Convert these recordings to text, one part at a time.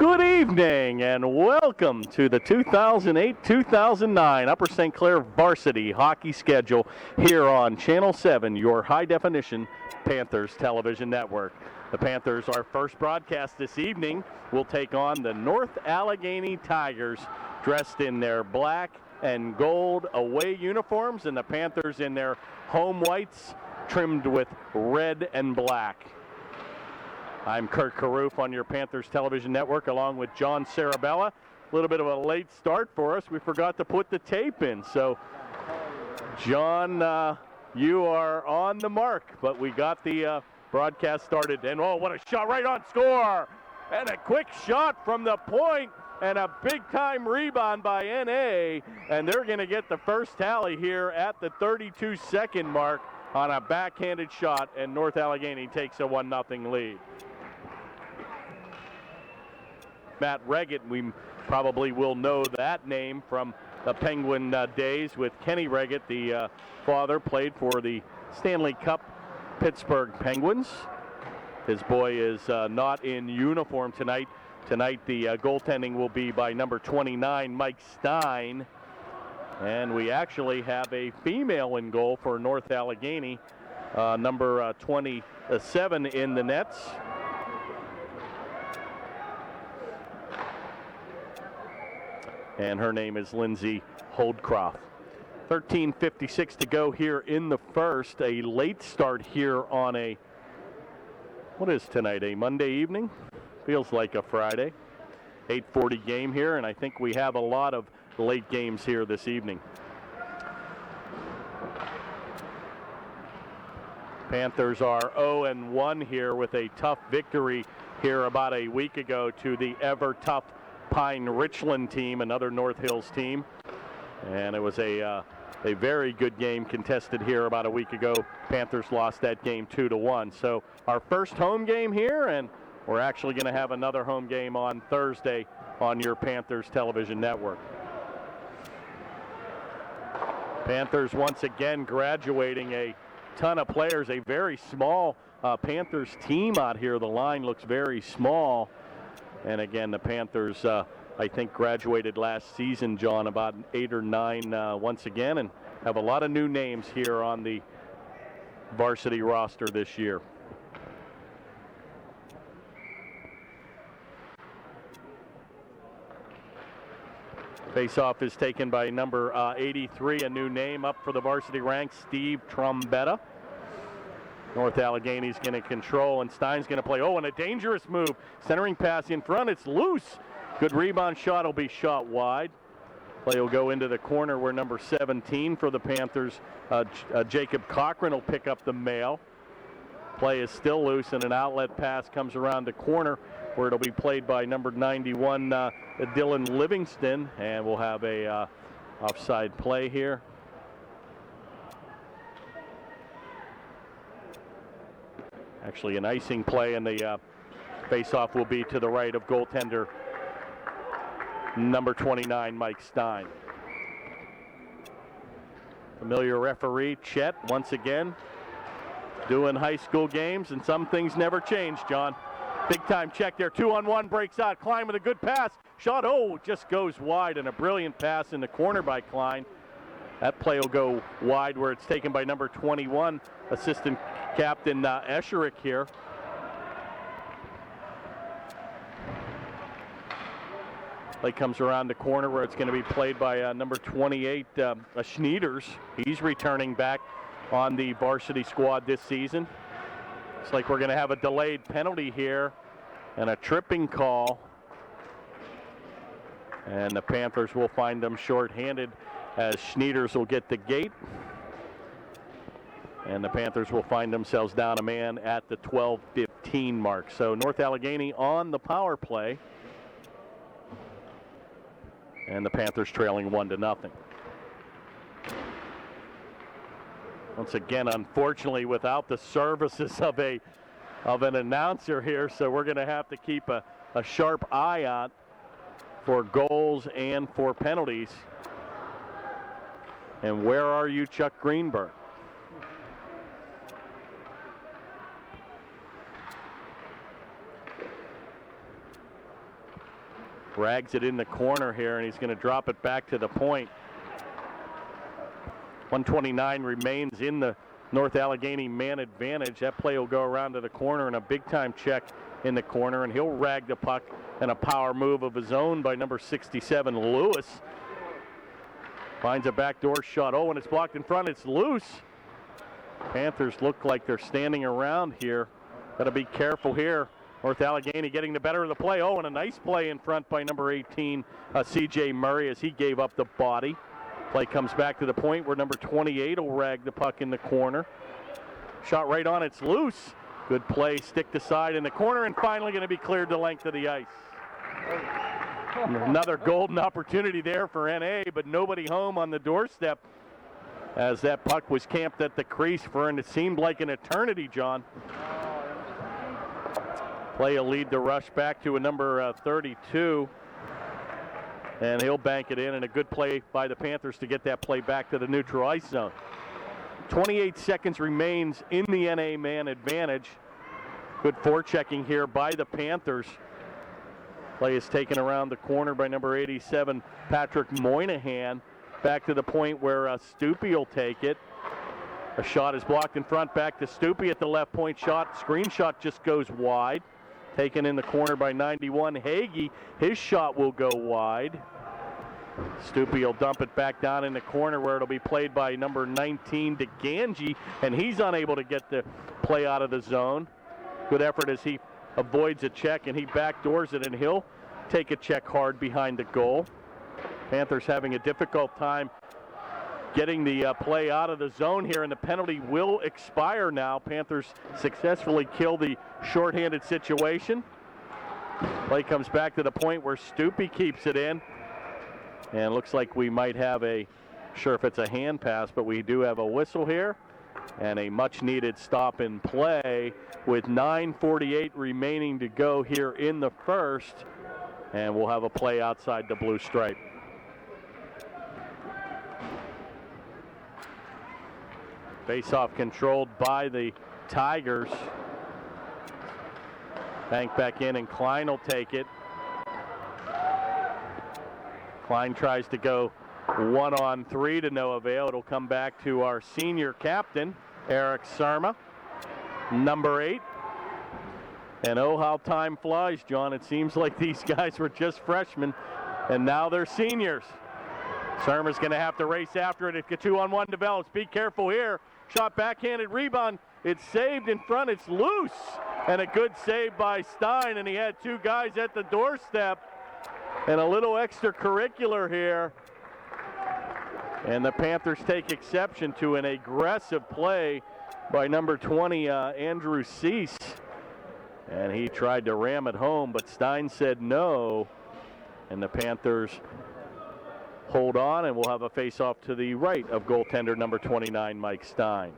Good evening and welcome to the 2008-2009 Upper St. Clair varsity hockey schedule here on Channel 7, your high-definition Panthers television network. The Panthers, our first broadcast this evening, will take on the North Allegheny Tigers dressed in their black and gold away uniforms, and the Panthers in their home whites trimmed with red and black. I'm Kurt Carruth on your Panthers television network along with John Sarabella. A little bit of a late start for us. We forgot to put the tape in. So, John, you are on the mark, but we got the broadcast started. And, oh, what a shot right on score. And a quick shot from the point and a big-time rebound by N.A. And they're going to get the first tally here at the 32-second mark on a backhanded shot, and North Allegheny takes a 1-0 lead. Matt Reggett, we probably will know that name from the Penguin days with Kenny Reggett, the father, played for the Stanley Cup Pittsburgh Penguins. His boy is not in uniform tonight. Tonight the goaltending will be by number 29, Mike Stein. And we actually have a female in goal for North Allegheny, number 27 in the nets. And her name is Lindsay Holdcroft. 13:56 to go here in the first. A late start here on a, what is tonight, a Monday evening? Feels like a Friday. 8:40 game here, and I think we have a lot of late games here this evening. Panthers are 0-1 here with a tough victory here about a week ago to the ever-tough Pine Richland team, another North Hills team. And it was a very good game contested here about a week ago. Panthers lost that game 2-1. So our first home game here, and we're actually going to have another home game on Thursday on your Panthers television network. Panthers once again graduating a ton of players, a very small Panthers team out here. The line looks very small. And again, the Panthers, I think, graduated last season, John, about 8 or 9 once again, and have a lot of new names here on the varsity roster this year. Faceoff is taken by number 83, a new name up for the varsity ranks, Steve Trombetta. North Allegheny's going to control, and Stein's going to play. Oh, and a dangerous move. Centering pass in front. It's loose. Good rebound shot will be shot wide. Play will go into the corner where number 17 for the Panthers, Jacob Cochran, will pick up the mail. Play is still loose, and an outlet pass comes around the corner where it'll be played by number 91, Dylan Livingston, and we'll have a offside play here. Actually, an icing play, and the face-off will be to the right of goaltender number 29, Mike Stein. Familiar referee, Chet, once again, doing high school games, and some things never change, John. Big-time check there, 2-on-1, breaks out. Klein with a good pass. Shot, just goes wide, and a brilliant pass in the corner by Klein. That play will go wide where it's taken by number 21, assistant captain Esherick here. Play comes around the corner where it's going to be played by number 28, Schneiders. He's returning back on the varsity squad this season. Looks like we're going to have a delayed penalty here and a tripping call. And the Panthers will find them shorthanded as Schneiders will get the gate. And the Panthers will find themselves down a man at the 12:15 mark. So North Allegheny on the power play. And the Panthers trailing 1-0. Once again, unfortunately, without the services of an announcer here, so we're going to have to keep a sharp eye out for goals and for penalties. And where are you, Chuck Greenberg? Rags it in the corner here, and he's going to drop it back to the point. 129 remains in the North Allegheny man advantage. That play will go around to the corner and a big-time check in the corner, and he'll rag the puck and a power move of his own by number 67, Lewis. Finds a backdoor shot. Oh, and it's blocked in front. It's loose. Panthers look like they're standing around here. Got to be careful here. North Allegheny getting the better of the play. Oh, and a nice play in front by number 18, C.J. Murray, as he gave up the body. Play comes back to the point where number 28 will rag the puck in the corner. Shot right on, it's loose. Good play, stick to side in the corner, and finally going to be cleared the length of the ice. Another golden opportunity there for NA, but nobody home on the doorstep as that puck was camped at the crease for, and it seemed like an eternity, John. Play will lead the rush back to a number 32. And he'll bank it in, and a good play by the Panthers to get that play back to the neutral ice zone. 28 seconds remains in the NA man advantage. Good forechecking here by the Panthers. Play is taken around the corner by number 87, Patrick Moynihan. Back to the point where Stupi will take it. A shot is blocked in front, back to Stupi at the left point shot. Screen shot just goes wide. Taken in the corner by 91, Hagee. His shot will go wide. Stupi will dump it back down in the corner where it'll be played by number 19, DeGangi, and he's unable to get the play out of the zone. Good effort as he avoids a check, and he backdoors it, and he'll take a check hard behind the goal. Panthers having a difficult time getting the play out of the zone here, and the penalty will expire now. Panthers successfully kill the shorthanded situation. Play comes back to the point where Stupi keeps it in. And looks like we might have sure if it's a hand pass, but we do have a whistle here. And a much needed stop in play with 9:48 remaining to go here in the first. And we'll have a play outside the blue stripe. Face-off controlled by the Tigers. Bank back in, and Klein will take it. Klein tries to go 1-on-3 to no avail. It'll come back to our senior captain, Eric Sarma, number 8. And oh, how time flies, John. It seems like these guys were just freshmen, and now they're seniors. Sarma's going to have to race after it if a 2-on-1 develops. Be careful here. Shot backhanded rebound. It's saved in front. It's loose. And a good save by Stein, and he had two guys at the doorstep. And a little extracurricular here. And the Panthers take exception to an aggressive play by number 20, Andrew Cease. And he tried to ram it home, but Stein said no. And the Panthers hold on, and we'll have a face-off to the right of goaltender number 29, Mike Stein.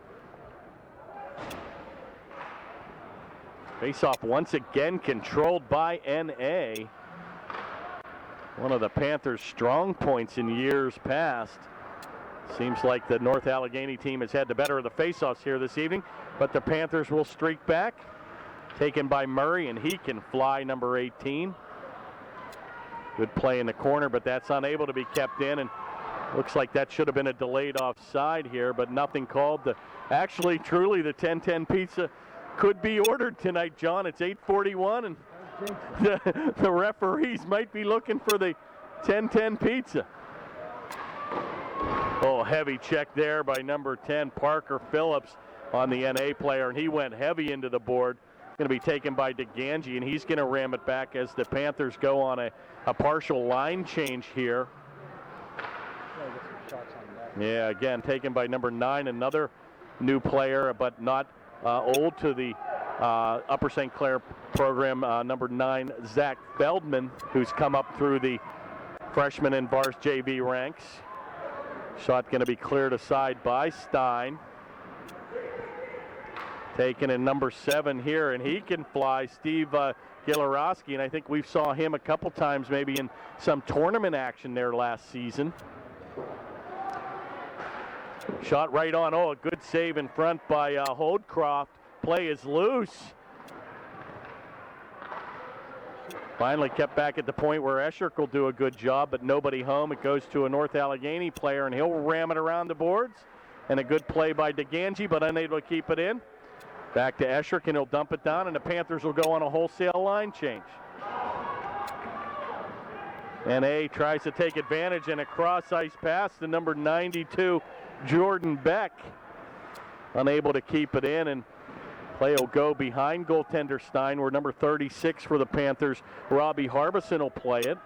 Face-off once again controlled by NA. One of the Panthers' strong points in years past. Seems like the North Allegheny team has had the better of the face-offs here this evening, but the Panthers will streak back. Taken by Murray, and he can fly, number 18. Good play in the corner, but that's unable to be kept in, and looks like that should have been a delayed offside here, but nothing called. Actually, truly, the 10-10 pizza could be ordered tonight, John. It's 8:41, and the referees might be looking for the 10-10 pizza. Oh, heavy check there by number 10, Parker Phillips, on the NA player, and he went heavy into the board. Going to be taken by DeGangi, and he's going to ram it back as the Panthers go on a partial line change here. Yeah, again, taken by number 9, another new player, but not old to the Upper St. Clair program, number 9, Zach Feldman, who's come up through the freshman and Vars JV ranks. Shot going to be cleared aside by Stein. Taken in number 7 here, and he can fly, Steve Gilarowski, and I think we saw him a couple times maybe in some tournament action there last season. Shot right on. Oh, a good save in front by Holdcroft. Play is loose. Finally kept back at the point where Escherick will do a good job, but nobody home. It goes to a North Allegheny player, and he'll ram it around the boards. And a good play by DeGangi, but unable to keep it in. Back to Escherick, and he'll dump it down, and the Panthers will go on a wholesale line change. NA tries to take advantage, and a cross-ice pass to number 92, Jordan Beck. Unable to keep it in, and play will go behind goaltender Stein, where number 36 for the Panthers, Robbie Harbison, will play it.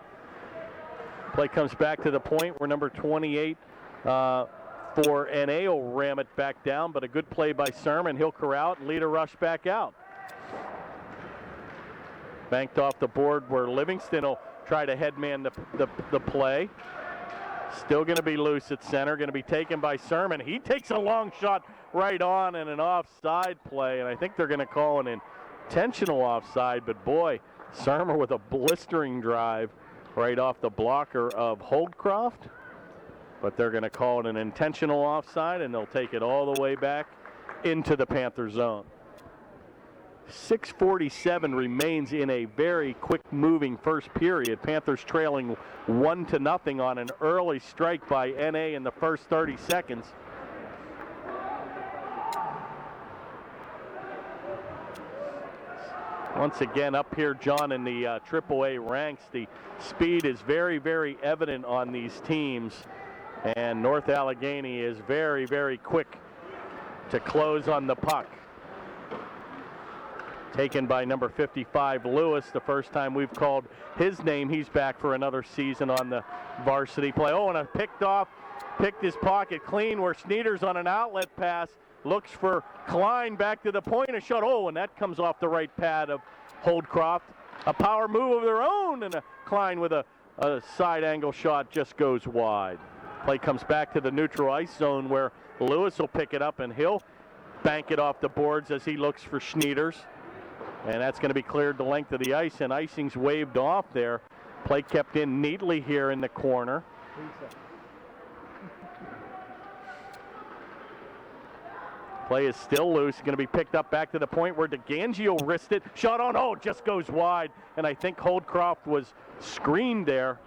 Play comes back to the point where number 28 for NA will ram it back down, but a good play by Sermon. He'll corral it and lead a rush back out. Banked off the board where Livingston will try to headman the play. Still going to be loose at center, going to be taken by Sermon. He takes a long shot right on and an offside play, and I think they're going to call an intentional offside, but boy, Sermon with a blistering drive right off the blocker of Holdcroft. But they're going to call it an intentional offside, and they'll take it all the way back into the Panther zone. 6:47 remains in a very quick-moving first period. Panthers trailing 1-0 on an early strike by NA in the first 30 seconds. Once again, up here, John, in the AAA ranks, the speed is very, very evident on these teams. And North Allegheny is very, very quick to close on the puck. Taken by number 55, Lewis. The first time we've called his name. He's back for another season on the varsity play. Oh, and a picked his pocket clean where Sneeder's on an outlet pass. Looks for Klein back to the point, a shot. Oh, and that comes off the right pad of Holdcroft. A power move of their own, and a Klein with a side angle shot just goes wide. Play comes back to the neutral ice zone where Lewis will pick it up, and he'll bank it off the boards as he looks for Sneeders. And that's going to be cleared the length of the ice, and icing's waved off there. Play kept in neatly here in the corner. Play is still loose. Going to be picked up back to the point where DeGangi will wrist it. Shot on, oh, just goes wide. And I think Holdcroft was screened there.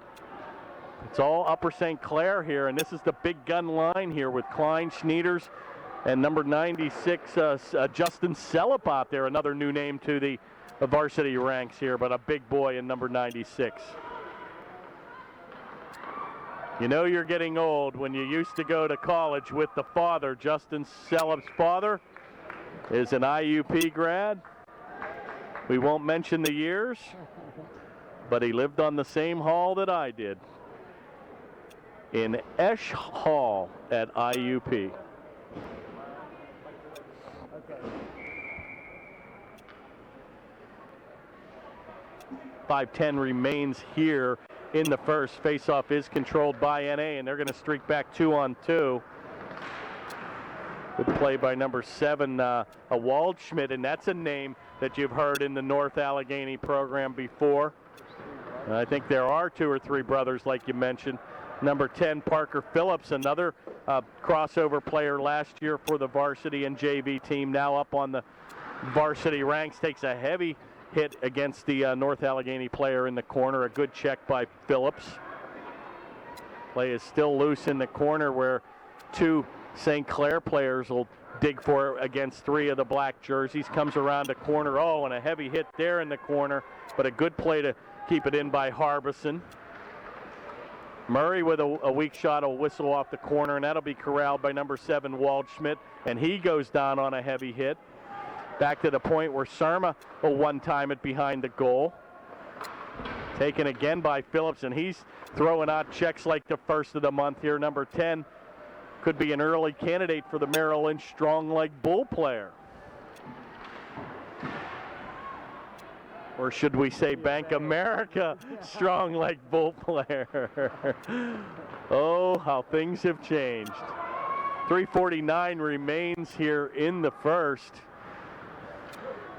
It's all Upper St. Clair here, and this is the big gun line here with Klein, Sneeders, and number 96, Justin Selip out there, another new name to the varsity ranks here, but a big boy in number 96. You know you're getting old when you used to go to college with the father. Justin Selip's father is an IUP grad. We won't mention the years, but he lived on the same hall that I did, in Esch Hall at IUP. Okay. 5:10 remains here in the first. Face-off is controlled by NA, and they're going to streak back 2-on-2. Good play by number 7, Waldschmidt, and that's a name that you've heard in the North Allegheny program before. And I think there are 2 or 3 brothers, like you mentioned. Number 10, Parker Phillips, another crossover player last year for the varsity and JV team, now up on the varsity ranks, takes a heavy hit against the North Allegheny player in the corner. A good check by Phillips. Play is still loose in the corner where 2 St. Clair players will dig for it against 3 of the black jerseys. Comes around the corner. Oh, and a heavy hit there in the corner, but a good play to keep it in by Harbison. Murray with a weak shot will whistle off the corner, and that'll be corralled by number 7, Waldschmidt, and he goes down on a heavy hit. Back to the point where Sarma will one-time it behind the goal. Taken again by Phillips, and he's throwing out checks like the first of the month here. Number 10 could be an early candidate for the Merrill Lynch Strong Leg Bull player. Or should we say Bank America Strong Leg Bull player. Oh, how things have changed. 3:49 remains here in the first.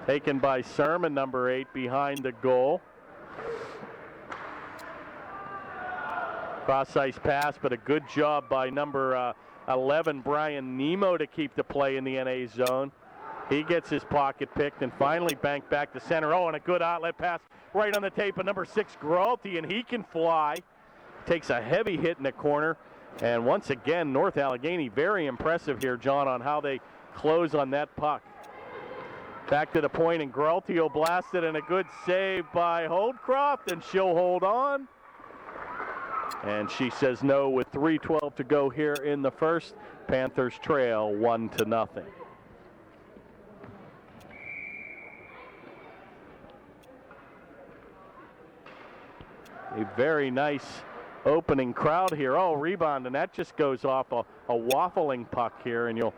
Taken by Sermon, number 8, behind the goal. Cross-ice pass, but a good job by number 11, Brian Nemo, to keep the play in the NA zone. He gets his pocket picked and finally banked back to center. Oh, and a good outlet pass right on the tape of number 6, Gralty, and he can fly. Takes a heavy hit in the corner. And once again, North Allegheny very impressive here, John, on how they close on that puck. Back to the point, and Gralty will blast it, and a good save by Holdcroft, and she'll hold on. And she says no with 3:12 to go here in the first. Panthers trail 1-0. A very nice opening crowd here. Oh, rebound, and that just goes off a waffling puck here, and you'll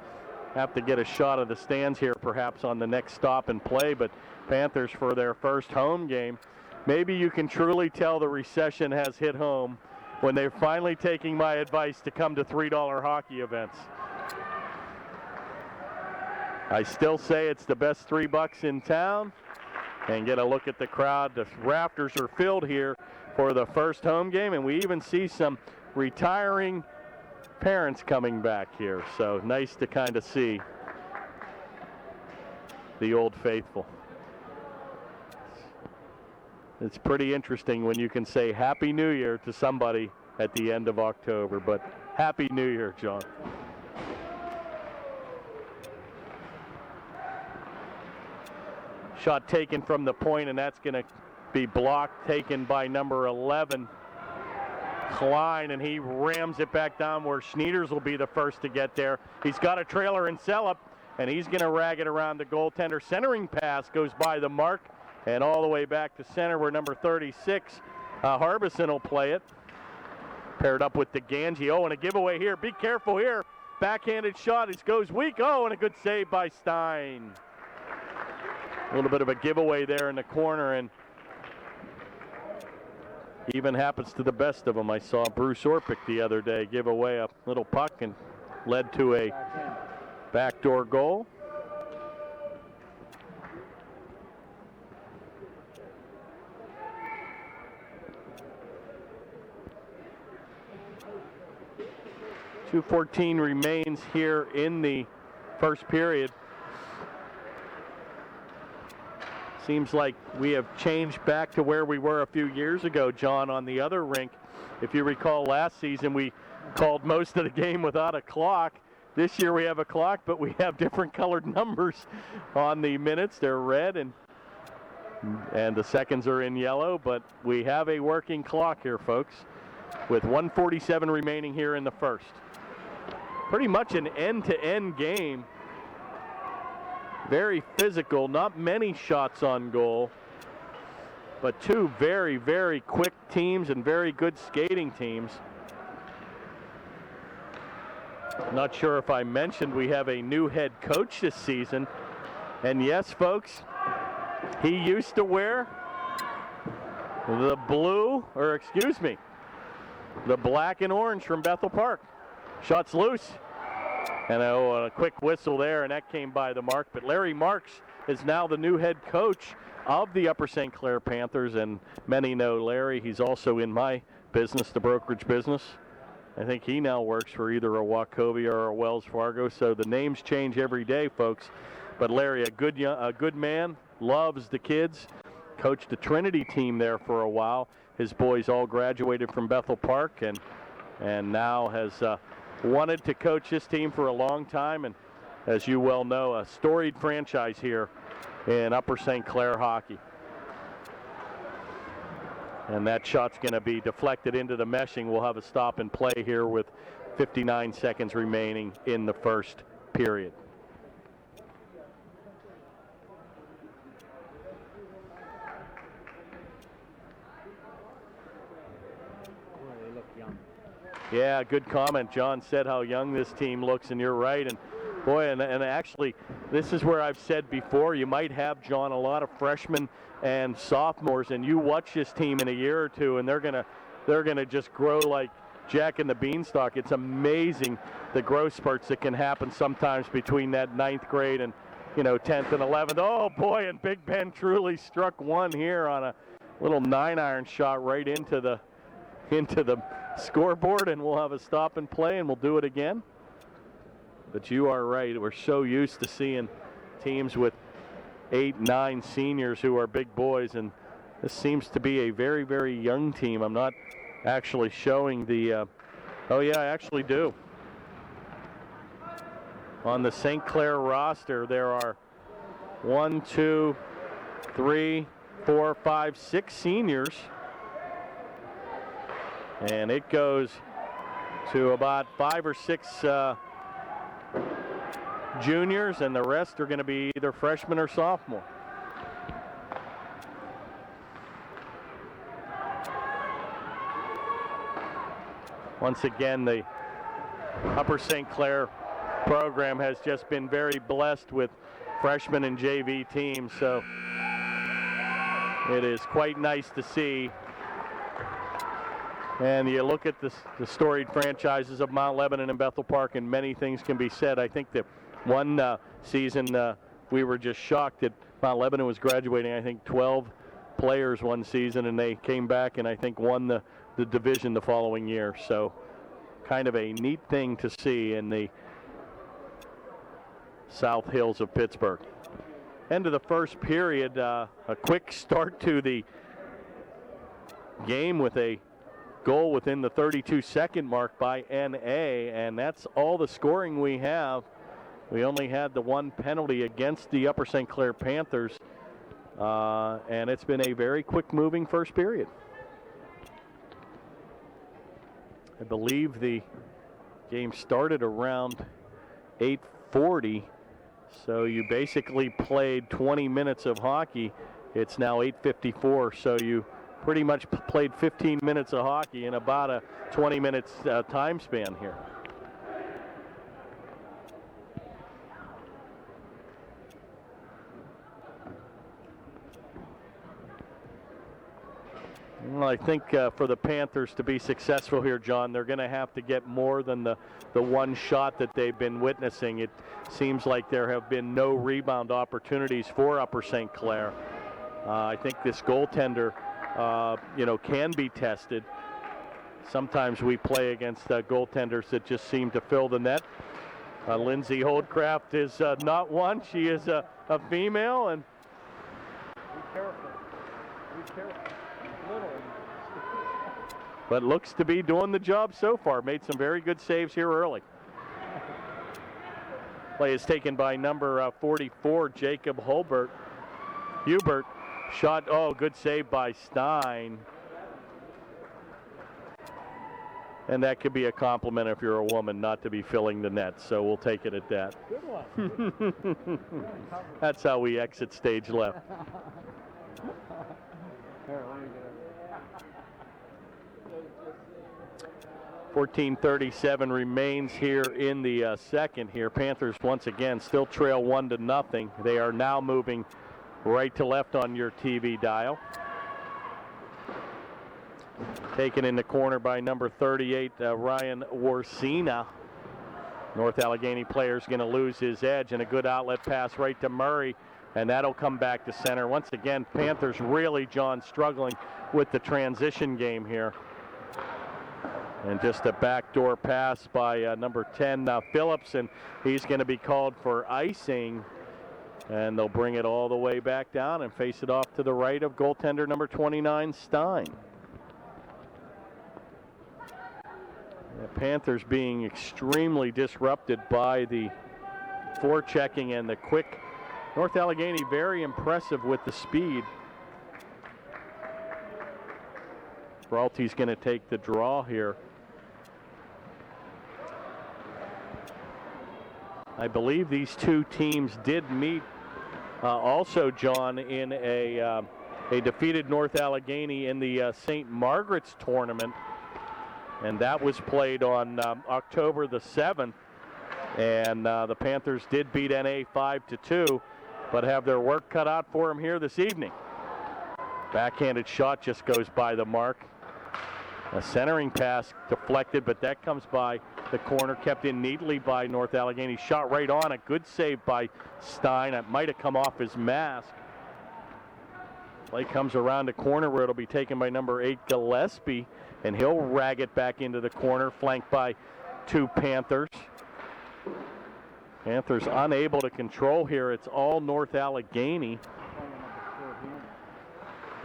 have to get a shot of the stands here perhaps on the next stop and play. But Panthers for their first home game. Maybe you can truly tell the recession has hit home when they're finally taking my advice to come to $3 hockey events. I still say it's the best $3 in town. And get a look at the crowd. The rafters are filled here for the first home game, and we even see some retiring parents coming back here. So nice to kind of see the old faithful. It's pretty interesting when you can say Happy New Year to somebody at the end of October, but Happy New Year, John. Shot taken from the point, and that's going to be blocked, taken by number 11, Klein, and he rams it back down where Schneiders will be the first to get there. He's got a trailer and Sellup, and he's going to rag it around the goaltender. Centering pass goes by the mark and all the way back to center where number 36, Harbison, will play it. Paired up with DeGangi. Oh, and a giveaway here. Be careful here. Backhanded shot. It goes weak. Oh, and a good save by Stein. A little bit of a giveaway there in the corner, and even happens to the best of them. I saw Bruce Orpik the other day give away a little puck and led to a backdoor goal. .214 remains here in the first period. Seems like we have changed back to where we were a few years ago, John, on the other rink. If you recall last season, we called most of the game without a clock. This year we have a clock, but we have different colored numbers on the minutes. They're red, and the seconds are in yellow, but we have a working clock here, folks, with 1:47 remaining here in the first. Pretty much an end-to-end game. Very physical, not many shots on goal, but two very, very quick teams and very good skating teams. Not sure if I mentioned we have a new head coach this season. And yes, folks, he used to wear the the black and orange from Bethel Park. Shots loose. And a quick whistle there, and that came by the mark. But Larry Marks is now the new head coach of the Upper St. Clair Panthers, and many know Larry. He's also in my business, the brokerage business. I think he now works for either a Wachovia or a Wells Fargo, so the names change every day, folks. But Larry, a good man, loves the kids, coached the Trinity team there for a while. His boys all graduated from Bethel Park, and now has wanted to coach this team for a long time, and as you well know, a storied franchise here in Upper St. Clair hockey. And that shot's going to be deflected into the meshing. We'll have a stop and play here with 59 seconds remaining in the first period. Yeah, good comment. John said how young this team looks, and you're right. And boy, and actually, this is where I've said before, you might have, John, a lot of freshmen and sophomores, and you watch this team in a year or two, and they're gonna just grow like Jack and the Beanstalk. It's amazing the growth spurts that can happen sometimes between that 9th grade and 10th and 11th. Oh boy, and Big Ben truly struck one here on a little 9-iron shot right into the scoreboard, and we'll have a stop and play, and we'll do it again. But you are right. We're so used to seeing teams with 8, 9 seniors who are big boys, and This seems to be a very, very young team. I'm not actually showing the, oh yeah, I actually do. On the St. Clair roster, there are 1, 2, 3, 4, 5, 6 seniors. And it goes to about 5 or 6 juniors, and the rest are going to be either freshmen or sophomore. Once again, the Upper St. Clair program has just been very blessed with freshman and JV teams, so it is quite nice to see. And you look at the storied franchises of Mount Lebanon and Bethel Park, and many things can be said. I think that one season we were just shocked that Mount Lebanon was graduating, I think, 12 players one season, and they came back and I think won the division the following year. So kind of a neat thing to see in the South Hills of Pittsburgh. End of the first period, a quick start to the game with a goal within the 32-second mark by NA, and that's all the scoring we have. We only had the one penalty against the Upper St. Clair Panthers, and it's been a very quick-moving first period. I believe the game started around 8:40, so you basically played 20 minutes of hockey. It's now 8:54, so you pretty much played 15 minutes of hockey in about a 20 minutes time span here. Well, I think for the Panthers to be successful here, John, they're going to have to get more than the one shot that they've been witnessing. It seems like there have been no rebound opportunities for Upper St. Clair. I think this goaltender can be tested. Sometimes we play against goaltenders that just seem to fill the net. Lindsay Holdcraft is not one. She is a female. And be careful. Be careful. But looks to be doing the job so far. Made some very good saves here early. Play is taken by number 44, Jacob Hubert. Shot, good save by Stein. And that could be a compliment if you're a woman, not to be filling the net, so we'll take it at that. Good one. That's how we exit stage left. Here, let me get it. 14:37 remains here in the second here. Panthers once again still trail 1-0. They are now moving right to left on your TV dial. Taken in the corner by number 38, Ryan Warsina. North Allegheny player's going to lose his edge, and a good outlet pass right to Murray, and that'll come back to center. Once again, Panthers really, John, struggling with the transition game here. And just a backdoor pass by number 10, Phillips, and he's going to be called for icing. And they'll bring it all the way back down and face it off to the right of goaltender number 29, Stein. The Panthers being extremely disrupted by the forechecking and the quick. North Allegheny very impressive with the speed. Braulte's going to take the draw here. I believe these two teams did meet also, John, in a defeated North Allegheny in the St. Margaret's tournament, and that was played on October the 7th, and the Panthers did beat NA 5-2, but have their work cut out for them here this evening. Backhanded shot just goes by the mark. A centering pass deflected, but that comes by the corner, kept in neatly by North Allegheny. Shot right on, a good save by Stein. It might have come off his mask. Play comes around the corner where it'll be taken by number 8, Gillespie, and he'll rag it back into the corner, flanked by two Panthers. Panthers unable to control here. It's all North Allegheny.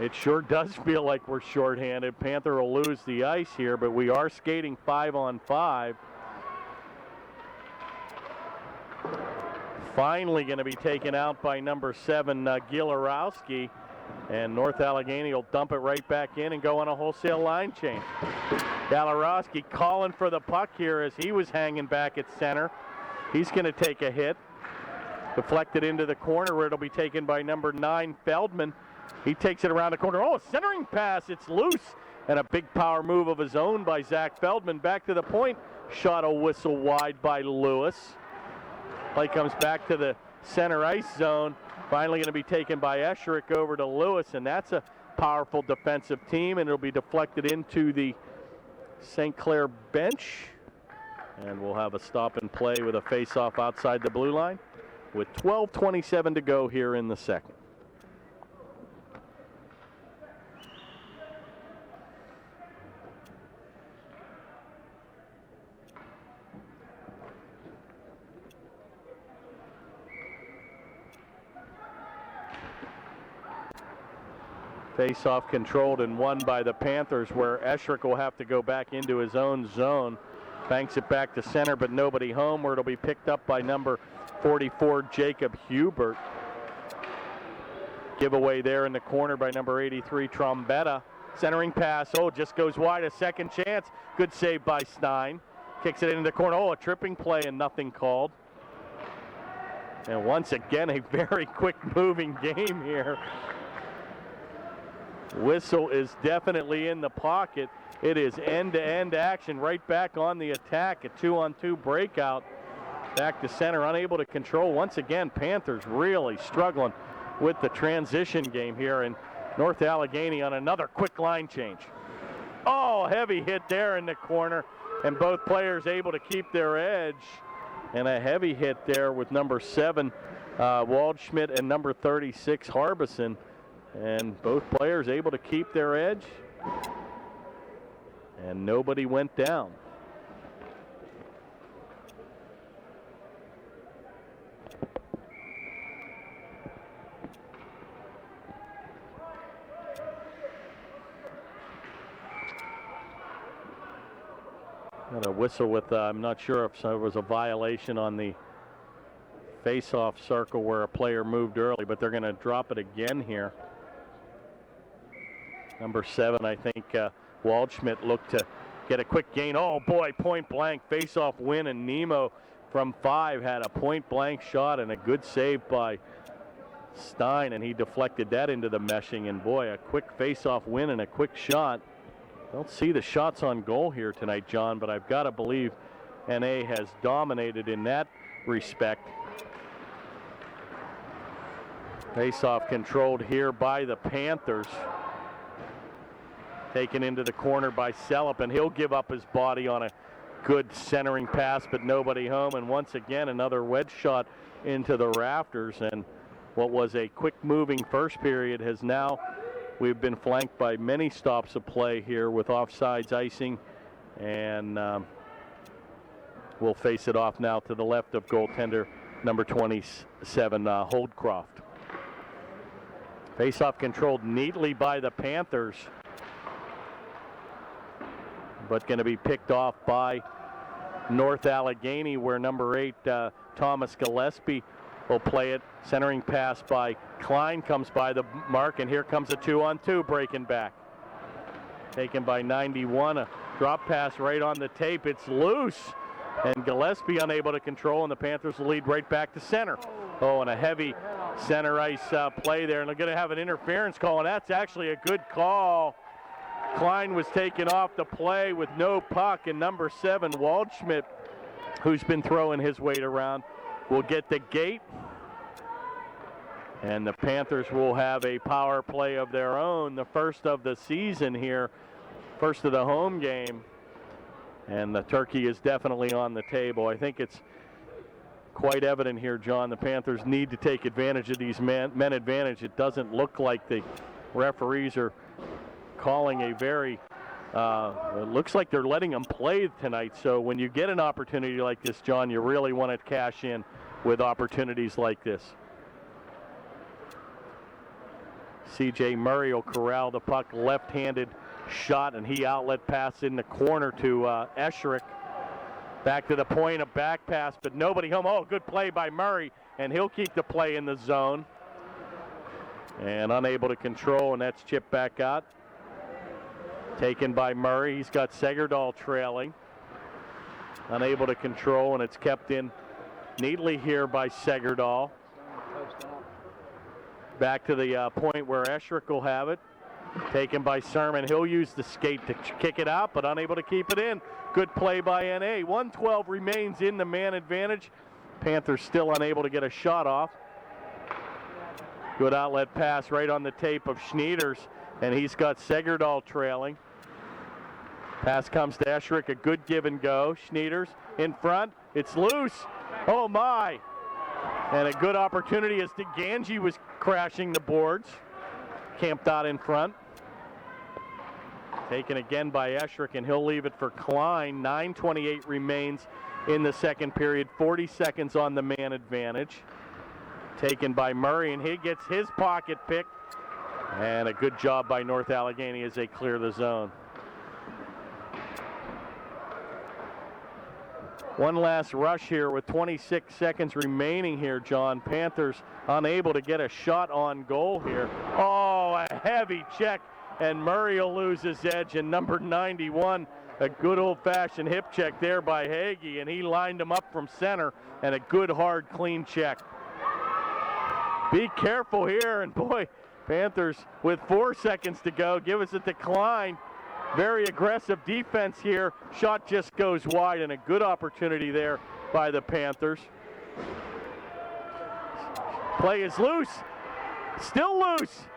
It sure does feel like we're shorthanded. Panther will lose the ice here, but we are skating 5-on-5. Finally going to be taken out by number 7, Gilarowski. And North Allegheny will dump it right back in and go on a wholesale line change. Gilarowski calling for the puck here as he was hanging back at center. He's going to take a hit. Deflected into the corner where it'll be taken by number 9, Feldman. He takes it around the corner. Oh, a centering pass. It's loose. And a big power move of his own by Zach Feldman. Back to the point. Shot a whistle wide by Lewis. Play comes back to the center ice zone. Finally going to be taken by Esherick over to Lewis. And that's a powerful defensive team. And it'll be deflected into the St. Clair bench. And we'll have a stop and play with a face-off outside the blue line with 12:27 to go here in the second. Face-off controlled and won by the Panthers, where Esherick will have to go back into his own zone. Banks it back to center, but nobody home, where it'll be picked up by number 44, Jacob Hubert. Giveaway there in the corner by number 83, Trombetta. Centering pass, just goes wide, a second chance. Good save by Stein. Kicks it into the corner, a tripping play and nothing called. And once again, a very quick moving game here. Whistle is definitely in the pocket. It is end-to-end action right back on the attack. A 2-on-2 breakout. Back to center, unable to control. Once again, Panthers really struggling with the transition game here. And North Allegheny on another quick line change. Heavy hit there in the corner. And both players able to keep their edge. And a heavy hit there with number 7, Waldschmidt, and number 36, Harbison. And both players able to keep their edge. And nobody went down. Got a whistle with, I'm not sure if there was a violation on the face-off circle where a player moved early, but they're going to drop it again here. Number 7, I think, Waldschmidt looked to get a quick gain. Point blank face-off win, and Nemo from 5 had a point blank shot and a good save by Stein, and he deflected that into the meshing. And boy, a quick face-off win and a quick shot. Don't see the shots on goal here tonight, John, but I've got to believe NA has dominated in that respect. Face-off controlled here by the Panthers. Taken into the corner by Sellup, and he'll give up his body on a good centering pass, but nobody home. And once again, another wedge shot into the rafters. And what was a quick moving first period has now, we've been flanked by many stops of play here with offsides icing. And we'll face it off now to the left of goaltender number 27, Holdcroft. Face-off controlled neatly by the Panthers, but going to be picked off by North Allegheny, where number 8, Thomas Gillespie, will play it. Centering pass by Klein comes by the mark, and here comes a 2-on-2 breaking back. Taken by 91, a drop pass right on the tape. It's loose, and Gillespie unable to control, and the Panthers will lead right back to center. And a heavy center ice play there, and they're going to have an interference call, and that's actually a good call. Klein was taken off the play with no puck, and number 7, Waldschmidt, who's been throwing his weight around, will get the gate. And the Panthers will have a power play of their own, the first of the season here, first of the home game. And the turkey is definitely on the table. I think it's quite evident here, John, the Panthers need to take advantage of these men advantage. It doesn't look like the referees are calling a very, it looks like they're letting them play tonight. So when you get an opportunity like this, John, you really want to cash in with opportunities like this. C.J. Murray will corral the puck, left-handed shot, and he outlet pass in the corner to Esherick. Back to the point, a back pass, but nobody home. Oh, good play by Murray, and he'll keep the play in the zone. And unable to control, and that's chipped back out. Taken by Murray. He's got Segerdahl trailing. Unable to control, and it's kept in neatly here by Segerdahl. Back to the point where Esherick will have it. Taken by Sermon. He'll use the skate to kick it out, but unable to keep it in. Good play by NA. 1:12 remains in the man advantage. Panthers still unable to get a shot off. Good outlet pass right on the tape of Schneiders, and he's got Segerdahl trailing. Pass comes to Esherick, a good give and go. Schneiders in front. It's loose. Oh my. And a good opportunity as DeGangi was crashing the boards. Camped out in front. Taken again by Esherick, and he'll leave it for Klein. 9:28 remains in the second period. 40 seconds on the man advantage. Taken by Murray, and he gets his pocket picked. And a good job by North Allegheny as they clear the zone. One last rush here with 26 seconds remaining here, John. Panthers unable to get a shot on goal here. Oh, a heavy check, and Murray will lose his edge. And number 91, a good old-fashioned hip check there by Hagee, and he lined him up from center, and a good, hard, clean check. Be careful here, and boy, Panthers with 4 seconds to go give us a decline. Very aggressive defense here. Shot just goes wide, and a good opportunity there by the Panthers. Play is loose. Still loose.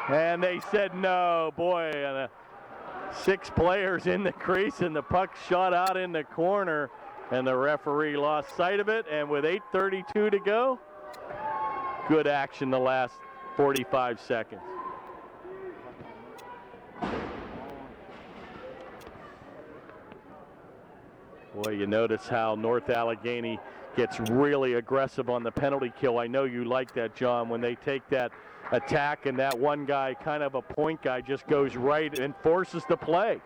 And they said no. Boy, and 6 players in the crease, and the puck shot out in the corner, and the referee lost sight of it. And with 8:32 to go, good action the last 45 seconds. Boy, you notice how North Allegheny gets really aggressive on the penalty kill. I know you like that, John, when they take that attack and that one guy, kind of a point guy, just goes right and forces the play.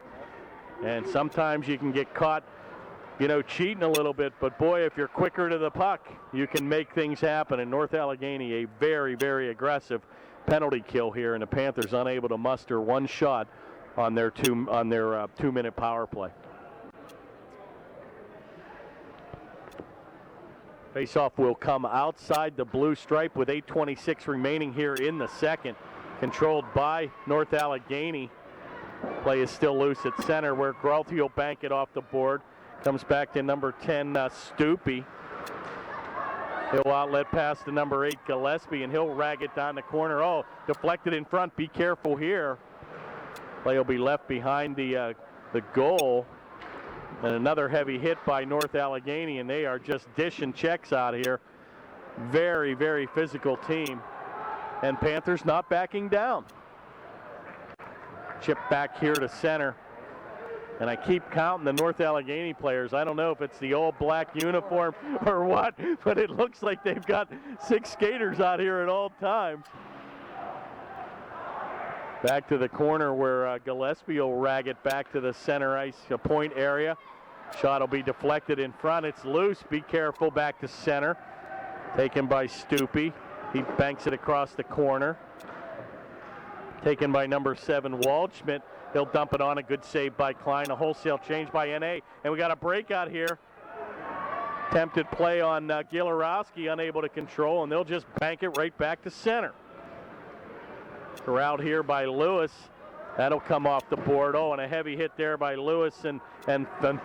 And sometimes you can get caught, you know, cheating a little bit, but boy, if you're quicker to the puck, you can make things happen. And North Allegheny, a very, very aggressive penalty kill here, and the Panthers unable to muster one shot on their 2-minute power play. Faceoff will come outside the blue stripe with 8:26 remaining here in the second. Controlled by North Allegheny. Play is still loose at center, where Gralty will bank it off the board. Comes back to number 10, Stupi. He'll outlet pass to number 8, Gillespie, and he'll rag it down the corner. Oh, deflected in front. Be careful here. Play will be left behind the goal. And another heavy hit by North Allegheny, and they are just dishing checks out here. Very, very physical team. And Panthers not backing down. Chip back here to center. And I keep counting the North Allegheny players. I don't know if it's the old black uniform or what, but it looks like they've got 6 skaters out here at all times. Back to the corner where Gillespie will rag it back to the center ice point area. Shot will be deflected in front. It's loose. Be careful. Back to center. Taken by Stupi. He banks it across the corner. Taken by number 7, Waldschmidt. He'll dump it on. A good save by Klein. A wholesale change by NA. And we got a breakout here. Attempted play on Gilarowski, unable to control, and they'll just bank it right back to center. Corralled here by Lewis. That'll come off the board. Oh, and a heavy hit there by Lewis and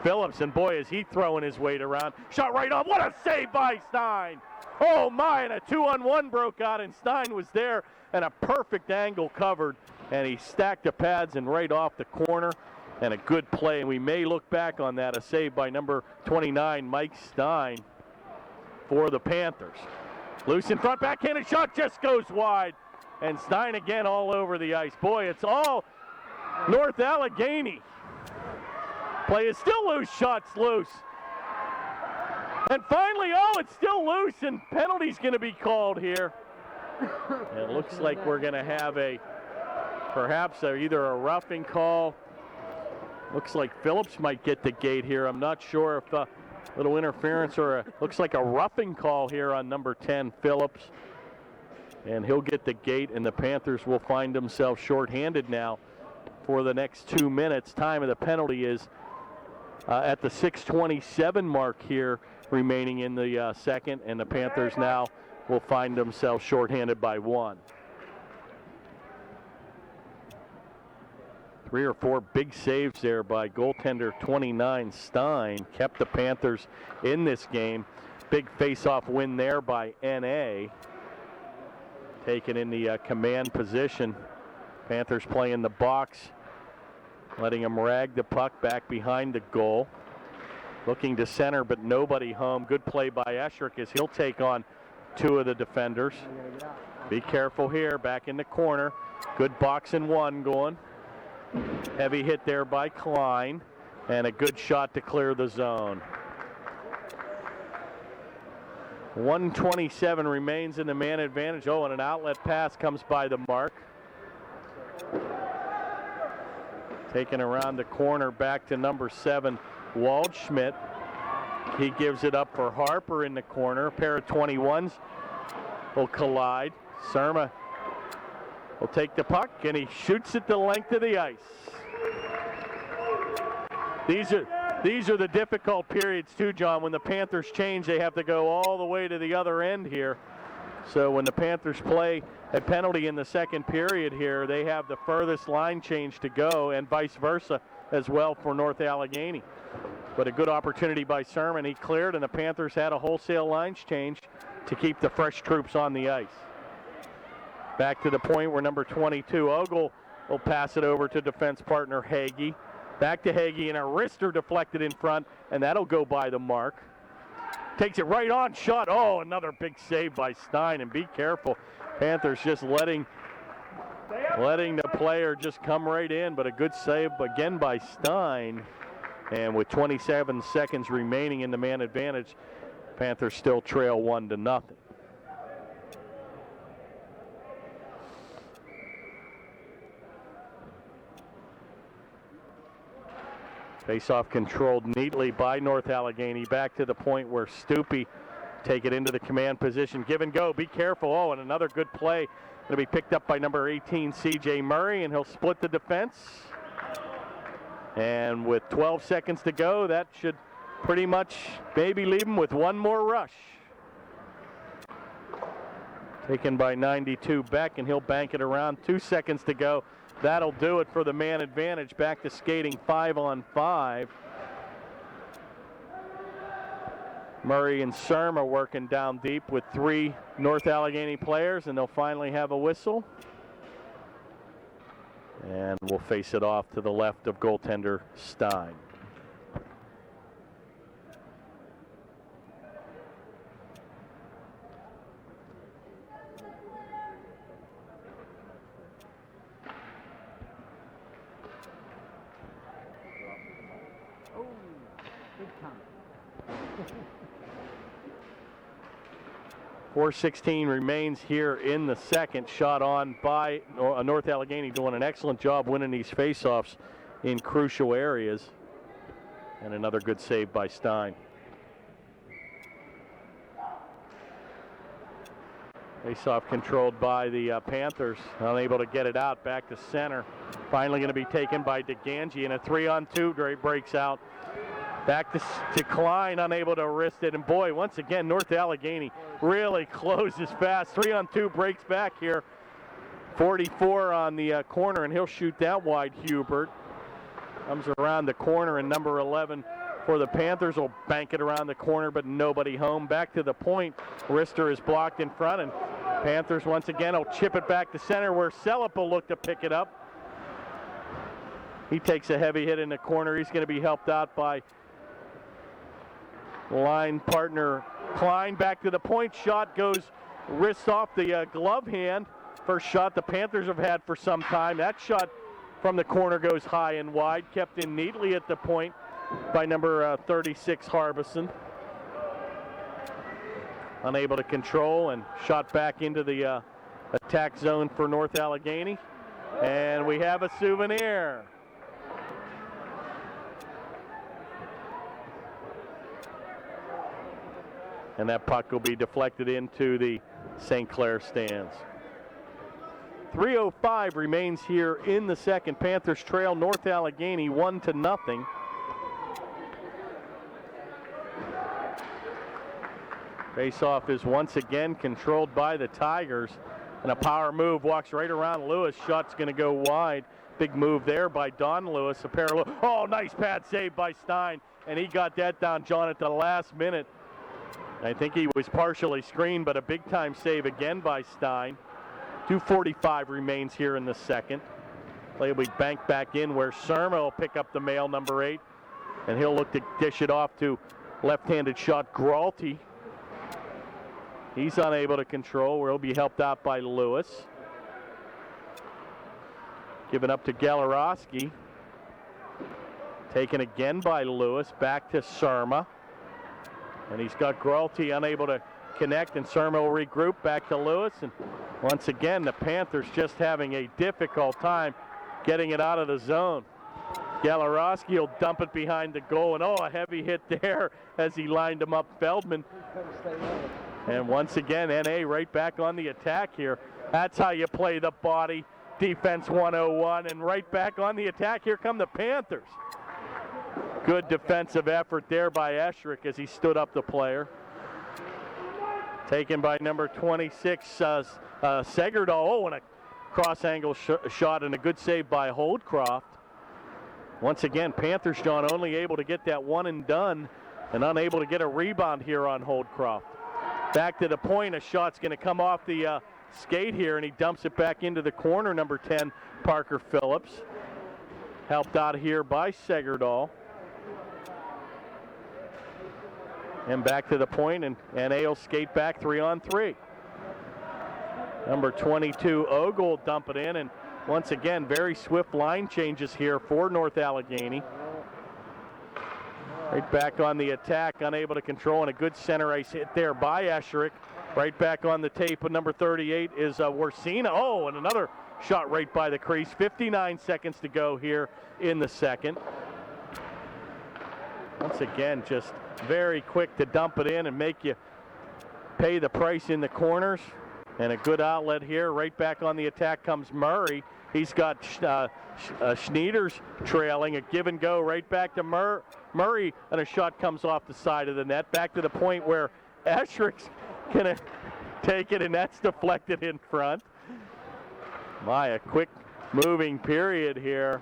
Phillips. And boy, is he throwing his weight around. Shot right off. What a save by Stein. Oh my, and a 2-on-1 broke out, and Stein was there, and a perfect angle covered. And he stacked the pads and right off the corner. And a good play, and we may look back on that. A save by number 29, Mike Stein, for the Panthers. Loose in front, backhanded shot just goes wide. And Stein again all over the ice. Boy, it's all North Allegheny. Play is still loose, shots loose. And finally, oh, it's still loose, and penalty's going to be called here. It looks like we're going to have perhaps either a roughing call. Looks like Phillips might get the gate here. I'm not sure if a little interference or looks like a roughing call here on number 10, Phillips. And he'll get the gate, and the Panthers will find themselves shorthanded now for the next 2 minutes. Time of the penalty is at the 6:27 mark here, remaining in the second, and the Panthers now will find themselves shorthanded by 1. 3 or 4 big saves there by goaltender 29 Stein. Kept the Panthers in this game. Big face-off win there by NA. Taken in the command position. Panthers playing the box, letting him rag the puck back behind the goal. Looking to center, but nobody home. Good play by Esherick as he'll take on 2 of the defenders. Be careful here, back in the corner. Good box and 1 going. Heavy hit there by Klein, and a good shot to clear the zone. 1:27 remains in the man advantage. Oh, and an outlet pass comes by the mark. Taken around the corner back to number 7, Waldschmidt. He gives it up for Harper in the corner. A pair of 21s will collide. Surma will take the puck, and he shoots it the length of the ice. These are the difficult periods too, John. When the Panthers change, they have to go all the way to the other end here. So when the Panthers play a penalty in the second period here, they have the furthest line change to go, and vice versa as well for North Allegheny. But a good opportunity by Sermon. He cleared, and the Panthers had a wholesale lines change to keep the fresh troops on the ice. Back to the point where number 22, Ogle, will pass it over to defense partner Hagee. Back to Hagee, and a wrister deflected in front, and that'll go by the mark. Takes it right on, shot. Oh, another big save by Stein, and be careful. Panthers just letting the player just come right in, but a good save again by Stein. And with 27 seconds remaining in the man advantage, Panthers still trail 1-0. Face-off controlled neatly by North Allegheny. Back to the point where Stupi take it into the command position. Give and go. Be careful. Oh, and another good play. Going to be picked up by number 18, C.J. Murray, and he'll split the defense. And with 12 seconds to go, that should pretty much maybe leave him with one more rush. Taken by 92 Beck, and he'll bank it around. 2 seconds to go. That'll do it for the man advantage. Back to skating 5-on-5. Murray and Serm are working down deep with 3 North Allegheny players, and they'll finally have a whistle. And we'll face it off to the left of goaltender Stein. Oh, big time. 4:16 remains here in the second. Shot on by North Allegheny, doing an excellent job winning these faceoffs in crucial areas. And another good save by Stein. Faceoff controlled by the Panthers, unable to get it out. Back to center. Finally going to be taken by DeGangi, and a 3-on-2 breaks out. Back to Klein, unable to wrist it. And boy, once again, North Allegheny really closes fast. 3-on-2 breaks back here. 44 on the corner, and he'll shoot that wide, Hubert. Comes around the corner, and number 11 for the Panthers will bank it around the corner, but nobody home. Back to the point. Wrister is blocked in front, and Panthers once again will chip it back to center, where Selip will look to pick it up. He takes a heavy hit in the corner. He's going to be helped out by line partner Klein. Back to the point. Shot goes wrist off the glove hand. First shot the Panthers have had for some time. That shot from the corner goes high and wide. Kept in neatly at the point by number 36 Harbison. Unable to control, and shot back into the attack zone for North Allegheny. And we have a souvenir. And that puck will be deflected into the St. Clair stands. 3:05 remains here in the second. Panthers trail North Allegheny 1-0. Face-off is once again controlled by the Tigers. And a power move walks right around Lewis. Shot's going to go wide. Big move there by Don Lewis. A parallel. Oh, nice pad save by Stein. And he got that down, John, at the last minute. I think he was partially screened, but a big-time save again by Stein. 2:45 remains here in the second. Play will be banked back in where Surma will pick up the mail, number 8. And he'll look to dish it off to left-handed shot Gralty. He's unable to control, where he'll be helped out by Lewis. Given up to Galarowski. Taken again by Lewis, back to Surma. And he's got Gralty unable to connect, and Surma will regroup back to Lewis. And once again, the Panthers just having a difficult time getting it out of the zone. Galarowski will dump it behind the goal, and a heavy hit there as he lined him up, Feldman. And once again, NA right back on the attack here. That's how you play the body. Defense 101, and right back on the attack. Here come the Panthers. Good defensive effort there by Esherick as he stood up the player. Taken by number 26, Segerdal. Oh, and a cross-angle shot and a good save by Holdcroft. Once again, Panthers, John, only able to get that one and done and unable to get a rebound here on Holdcroft. Back to the point, a shot's going to come off the skate here, and he dumps it back into the corner, number 10, Parker Phillips. Helped out here by Segerdal. And back to the point, and NA skate back 3-on-3. Number 22, Ogle, dump it in, and once again, very swift line changes here for North Allegheny. Right back on the attack, unable to control, and a good center ice hit there by Esherick. Right back on the tape with number 38 is Warsina. Oh, and another shot right by the crease. 59 seconds to go here in the second. Once again, just very quick to dump it in and make you pay the price in the corners. And a good outlet here. Right back on the attack comes Murray. He's got Schneiders trailing. A give and go right back to Murray, and a shot comes off the side of the net. Back to the point where Esherick's going to take it, and that's deflected in front. A quick moving period here.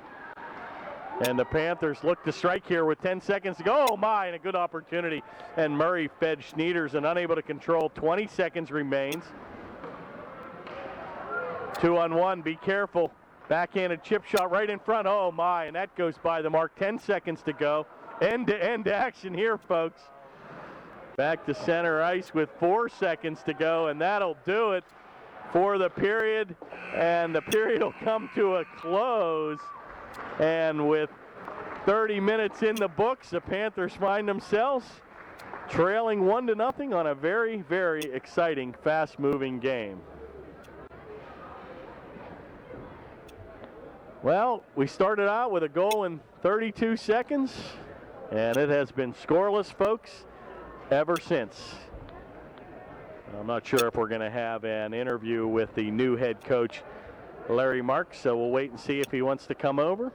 And the Panthers look to strike here with 10 seconds to go. And a good opportunity. And Murray fed Schneiders and unable to control. 20 seconds remains. 2-on-1, be careful. Backhanded chip shot right in front. And that goes by the mark. 10 seconds to go. End-to-end action here, folks. Back to center ice with 4 seconds to go, and that'll do it for the period. And the period will come to a close. And with 30 minutes in the books, the Panthers find themselves trailing 1-0 on a very, very exciting, fast-moving game. Well, we started out with a goal in 32 seconds, and it has been scoreless, folks, ever since. I'm not sure if we're going to have an interview with the new head coach, Larry Marks, so we'll wait and see if he wants to come over.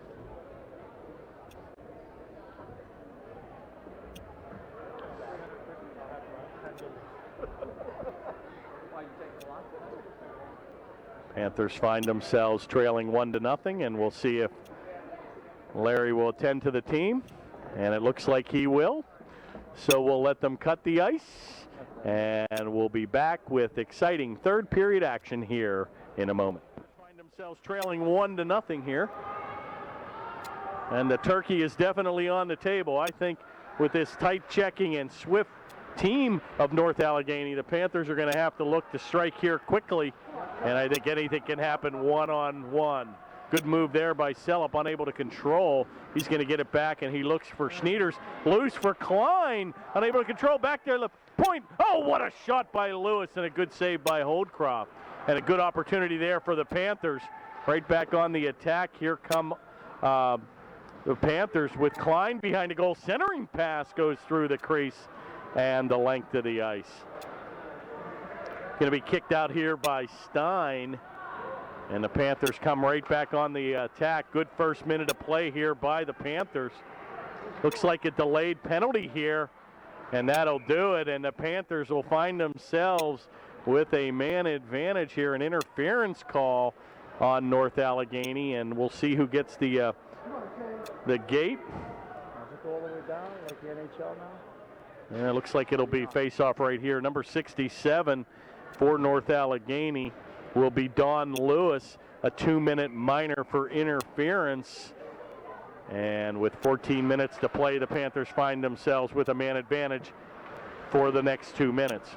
Panthers find themselves trailing 1-0, and we'll see if Larry will attend to the team, and it looks like he will. So we'll let them cut the ice, and we'll be back with exciting third period action here in a moment. Find themselves trailing 1-0 here, and the turkey is definitely on the table. I think with this tight checking and swift team of North Allegheny, the Panthers are going to have to look to strike here quickly, and I think anything can happen one-on-one. Good move there by Sellup, unable to control. He's going to get it back, and he looks for Schneiders. Loose for Klein, unable to control. Back there, the point. Oh, what a shot by Lewis, and a good save by Holdcroft. and a good opportunity there for the Panthers. Right back on the attack. Here come the Panthers with Klein behind the goal. Centering pass goes through the crease and the length of the ice. Going to be kicked out here by Stein. And the Panthers come right back on the attack. Good first minute of play here by the Panthers. Looks like a delayed penalty here, and that'll do it. And the Panthers will find themselves with a man advantage here, an interference call on North Allegheny, and we'll see who gets the gate. Does it go all the way down like the NHL now? And it looks like it'll be face-off right here. Number 67 for North Allegheny will be Don Lewis, a 2-minute minor for interference. And with 14 minutes to play, the Panthers find themselves with a man advantage for the next 2 minutes.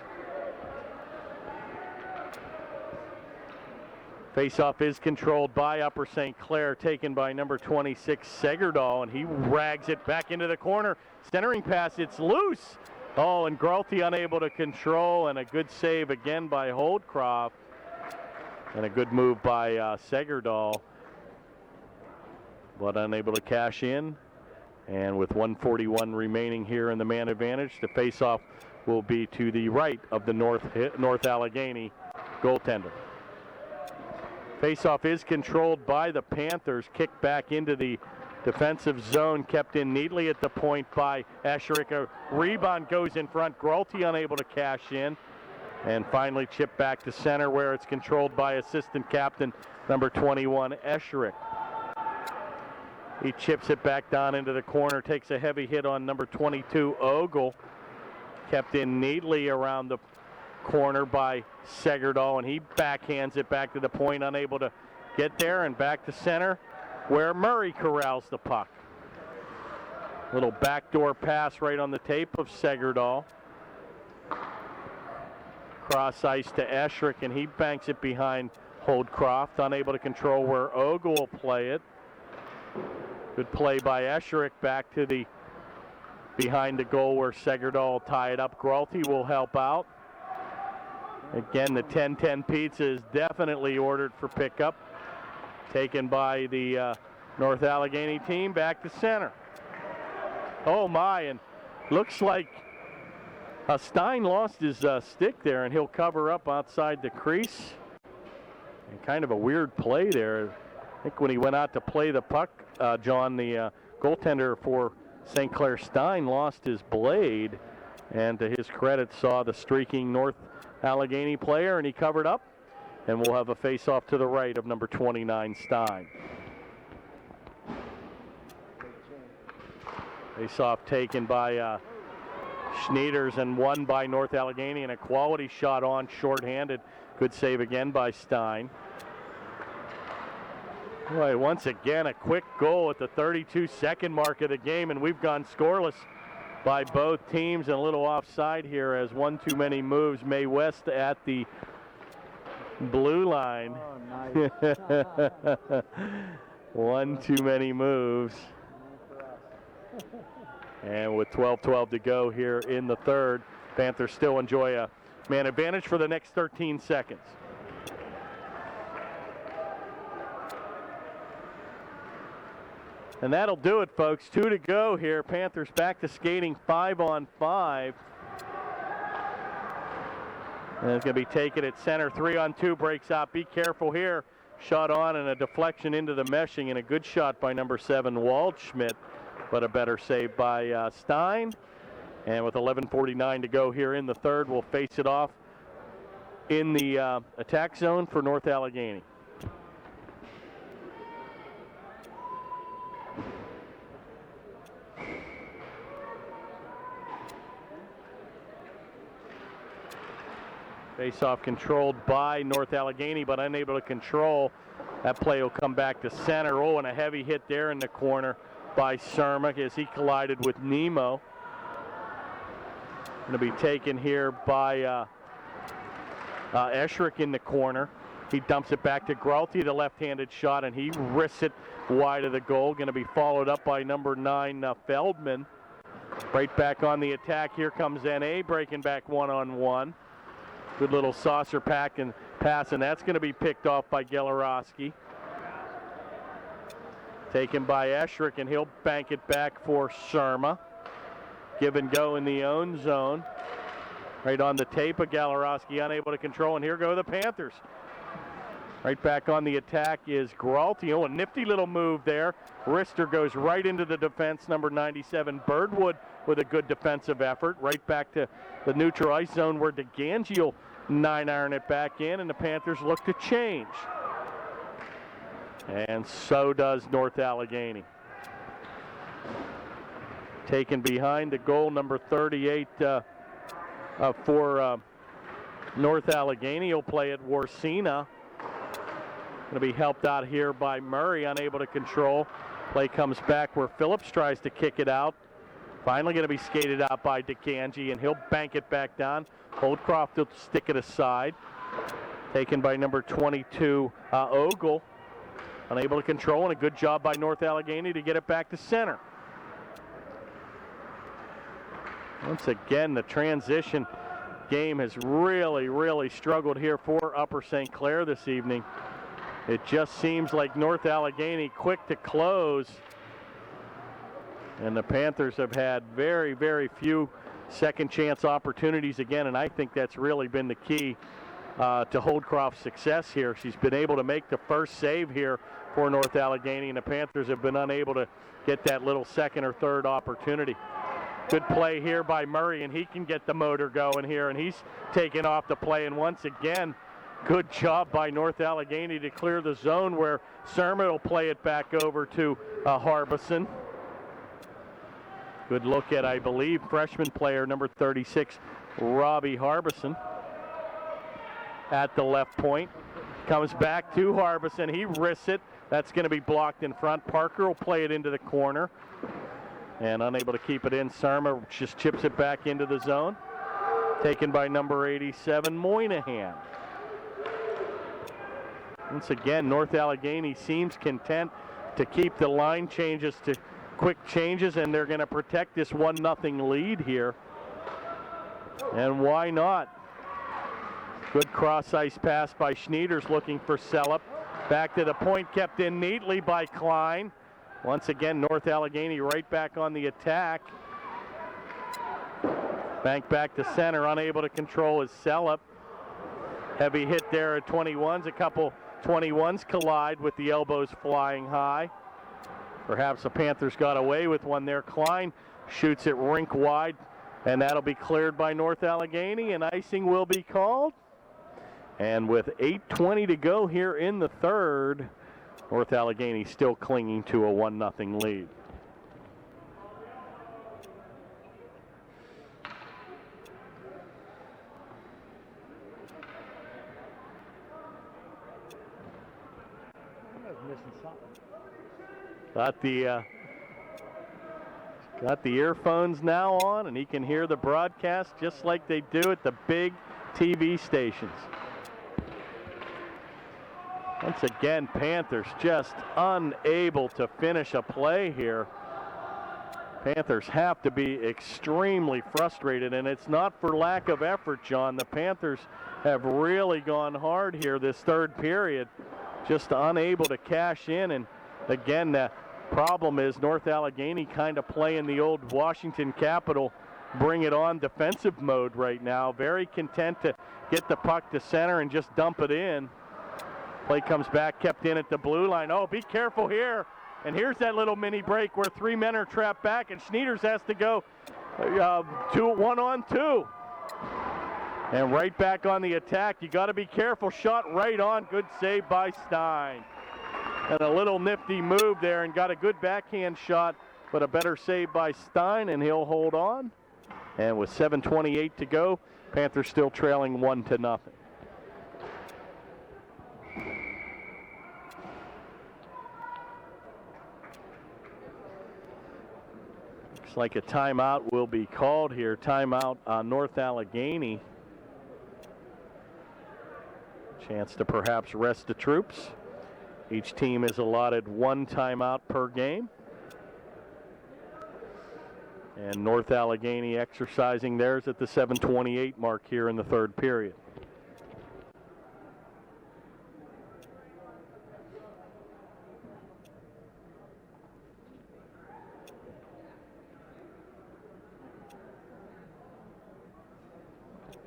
Faceoff is controlled by Upper St. Clair, taken by number 26, Segerdahl, and he rags it back into the corner. Centering pass, it's loose. Oh, and Gralty unable to control, and a good save again by Holdcroft. And a good move by Segerdahl, but unable to cash in. And with 1:41 remaining here in the man advantage, the faceoff will be to the right of the North Allegheny goaltender. Faceoff is controlled by the Panthers. Kicked back into the defensive zone, kept in neatly at the point by Esherick. A rebound goes in front. Gralty unable to cash in. And finally chipped back to center, where it's controlled by assistant captain number 21, Esherick. He chips it back down into the corner, takes a heavy hit on number 22, Ogle. Kept in neatly around the corner by Segerdahl, and he backhands it back to the point, unable to get there, and back to center, where Murray corrals the puck. Little backdoor pass right on the tape of Segerdahl. Cross ice to Esherick, and he banks it behind Holdcroft, unable to control where Ogle will play it. Good play by Esherick back to the behind the goal where Segerdahl will tie it up. Gralty will help out. Again, the 10-10 pizza is definitely ordered for pickup. Taken by the North Allegheny team, back to center. Oh my, and looks like Stein lost his stick there, and he'll cover up outside the crease. And kind of a weird play there. I think when he went out to play the puck, John, the goaltender for St. Clair, Stein, lost his blade, and to his credit saw the streaking North Allegheny player, and he covered up. And we'll have a face-off to the right of number 29, Stein. Face-off taken by Schneiders and won by North Allegheny, and a quality shot on shorthanded. Good save again by Stein. Boy, once again, a quick goal at the 32-second mark of the game, and we've gone scoreless by both teams, and a little offside here as one too many moves. May West at the blue line. Oh, nice. One too many moves. And with 12:12 to go here in the third, Panthers still enjoy a man advantage for the next 13 seconds. And that'll do it, folks. 2 to go here. Panthers back to skating 5-on-5. And it's going to be taken at center. 3-on-2 breaks out. Be careful here. Shot on and a deflection into the meshing, and a good shot by number 7, Waldschmidt. But a better save by Stein. And with 11:49 to go here in the third, we'll face it off in the attack zone for North Allegheny. Face-off controlled by North Allegheny, but unable to control. That play will come back to center. Oh, and a heavy hit there in the corner by Cermak as he collided with Nemo. Going to be taken here by Esherick in the corner. He dumps it back to Gralty, the left-handed shot, and he risks it wide of the goal. Going to be followed up by number 9, Feldman. Right back on the attack. Here comes N.A. breaking back one-on-one. Good little saucer pass pass, and that's going to be picked off by Gelorowski. Taken by Esherick, and he'll bank it back for Surma. Give and go in the own zone. Right on the tape of Gelorowski, unable to control, and here go the Panthers. Right back on the attack is Gralti. Oh, a nifty little move there. Rister goes right into the defense, number 97, Birdwood, with a good defensive effort. Right back to the neutral ice zone where DeGangi will 9-iron it back in, and the Panthers look to change. And so does North Allegheny. Taken behind the goal, number 38 for North Allegheny. He'll play at Warsina. Going to be helped out here by Murray, unable to control. Play comes back where Phillips tries to kick it out. Finally going to be skated out by DeGangi, and he'll bank it back down. Holdcroft will stick it aside. Taken by number 22, Ogle. Unable to control, and a good job by North Allegheny to get it back to center. Once again, the transition game has really struggled here for Upper St. Clair this evening. It just seems like North Allegheny quick to close, and the Panthers have had very few second chance opportunities again, and I think that's really been the key to Holdcroft's success here. She's been able to make the first save here for North Allegheny, and the Panthers have been unable to get that little second or third opportunity. Good play here by Murray, and he can get the motor going here, and he's taken off the play, and once again, good job by North Allegheny to clear the zone where Surma will play it back over to Harbison. Good look at, I believe, freshman player number 36, Robbie Harbison, at the left point. Comes back to Harbison. He risks it. That's going to be blocked in front. Parker will play it into the corner. And unable to keep it in, Surma just chips it back into the zone. Taken by number 87, Moynihan. Once again, North Allegheny seems content to keep the line changes to quick changes, and they're going to protect this 1-0 lead here. And why not? Good cross-ice pass by Schneiders looking for Sellup. Back to the point, kept in neatly by Klein. Once again, North Allegheny right back on the attack. Bank back to center, unable to control is Sellup. Heavy hit there at 21s. A couple 21s collide with the elbows flying high. Perhaps the Panthers got away with one there. Klein shoots it rink wide, and that'll be cleared by North Allegheny, and icing will be called. And with 8:20 to go here in the third, North Allegheny still clinging to a 1-0 lead. Got the earphones now on, and he can hear the broadcast just like they do at the big TV stations. Once again, Panthers just unable to finish a play here. Panthers have to be extremely frustrated, and it's not for lack of effort, John. The Panthers have really gone hard here this third period, just unable to cash in. And again, the problem is North Allegheny kind of playing the old Washington Capitol bring it on defensive mode right now. Very content to get the puck to center and just dump it in. Play comes back, kept in at the blue line. Oh, be careful here. And here's that little mini break where three men are trapped back, and Schneiders has to go 1-on-2. And right back on the attack. You got to be careful. Shot right on. Good save by Stein. And a little nifty move there, and got a good backhand shot, but a better save by Stein, and he'll hold on. And with 7:28 to go, Panthers still trailing 1-0. Looks like a timeout will be called here. Timeout on North Allegheny. Chance to perhaps rest the troops. Each team is allotted one timeout per game. And North Allegheny exercising theirs at the 7:28 mark here in the third period.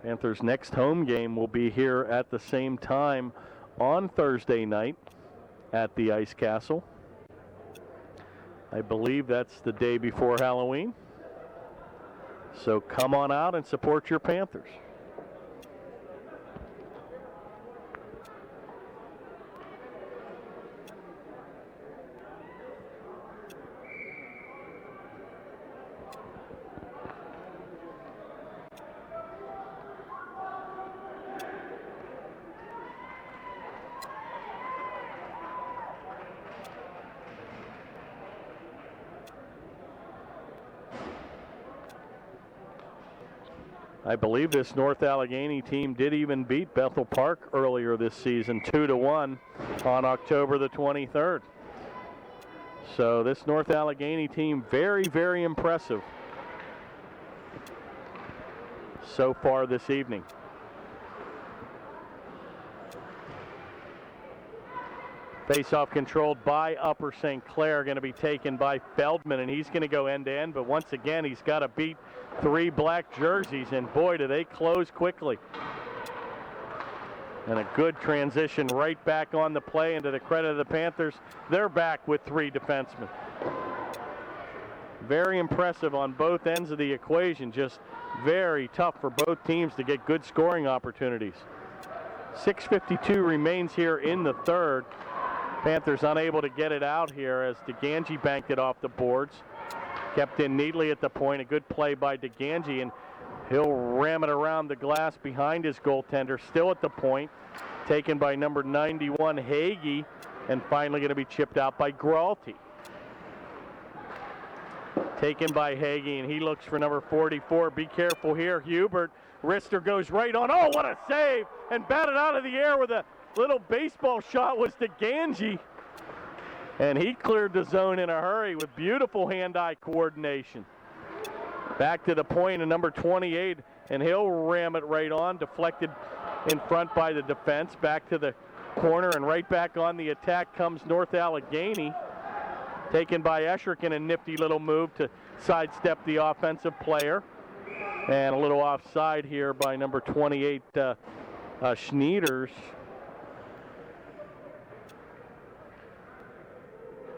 Panthers' next home game will be here at the same time on Thursday night at the Ice Castle. I believe that's the day before Halloween. So come on out and support your Panthers. I believe this North Allegheny team did even beat Bethel Park earlier this season, 2-1 on October the 23rd. So this North Allegheny team, very, very impressive so far this evening. Face-off controlled by Upper St. Clair, going to be taken by Feldman, and he's going to go end-to-end, but once again, he's got to beat 3 black jerseys, and boy, do they close quickly. And a good transition right back on the play, and to the credit of the Panthers, they're back with 3 defensemen. Very impressive on both ends of the equation, just very tough for both teams to get good scoring opportunities. 6:52 remains here in the third. Panthers unable to get it out here as DeGangi banked it off the boards. Kept in neatly at the point. A good play by DeGangi, and he'll ram it around the glass behind his goaltender. Still at the point. Taken by number 91, Hagee, and finally going to be chipped out by Gralty. Taken by Hagee, and he looks for number 44. Be careful here, Hubert. Rister goes right on. Oh, what a save! And batted out of the air with a little baseball shot was DeGangi. And he cleared the zone in a hurry with beautiful hand-eye coordination. Back to the point of number 28, and he'll ram it right on. Deflected in front by the defense. Back to the corner, and right back on the attack comes North Allegheny. Taken by Esherick in a nifty little move to sidestep the offensive player. And a little offside here by number 28, Schneiders.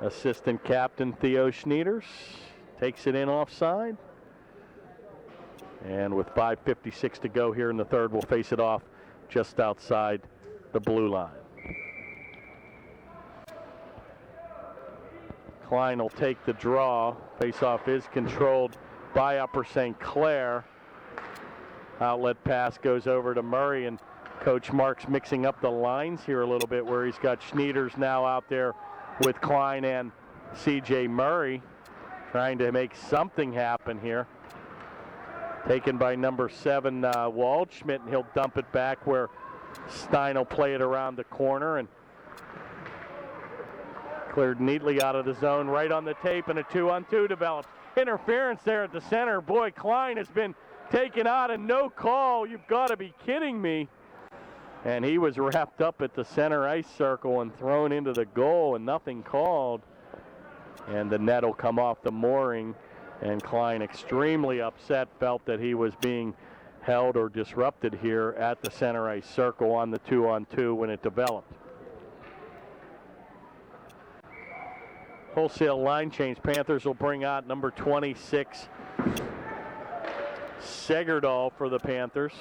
Assistant captain Theo Schneiders takes it in offside. And with 5:56 to go here in the third, we'll face it off just outside the blue line. Klein will take the draw. Face-off is controlled by Upper St. Clair. Outlet pass goes over to Murray, and Coach Marks mixing up the lines here a little bit, where he's got Schneiders now out there with Klein and C.J. Murray, trying to make something happen here. Taken by number 7, Waldschmidt, and he'll dump it back where Stein will play it around the corner, and cleared neatly out of the zone, right on the tape, and a 2-on-2 develops. Interference there at the center. Boy, Klein has been taken out and no call. You've got to be kidding me. And he was wrapped up at the center ice circle and thrown into the goal, and nothing called. And the net will come off the mooring, and Klein, extremely upset, felt that he was being held or disrupted here at the center ice circle on the 2-on-2 when it developed. Wholesale line change. Panthers will bring out number 26, Segerdahl, for the Panthers.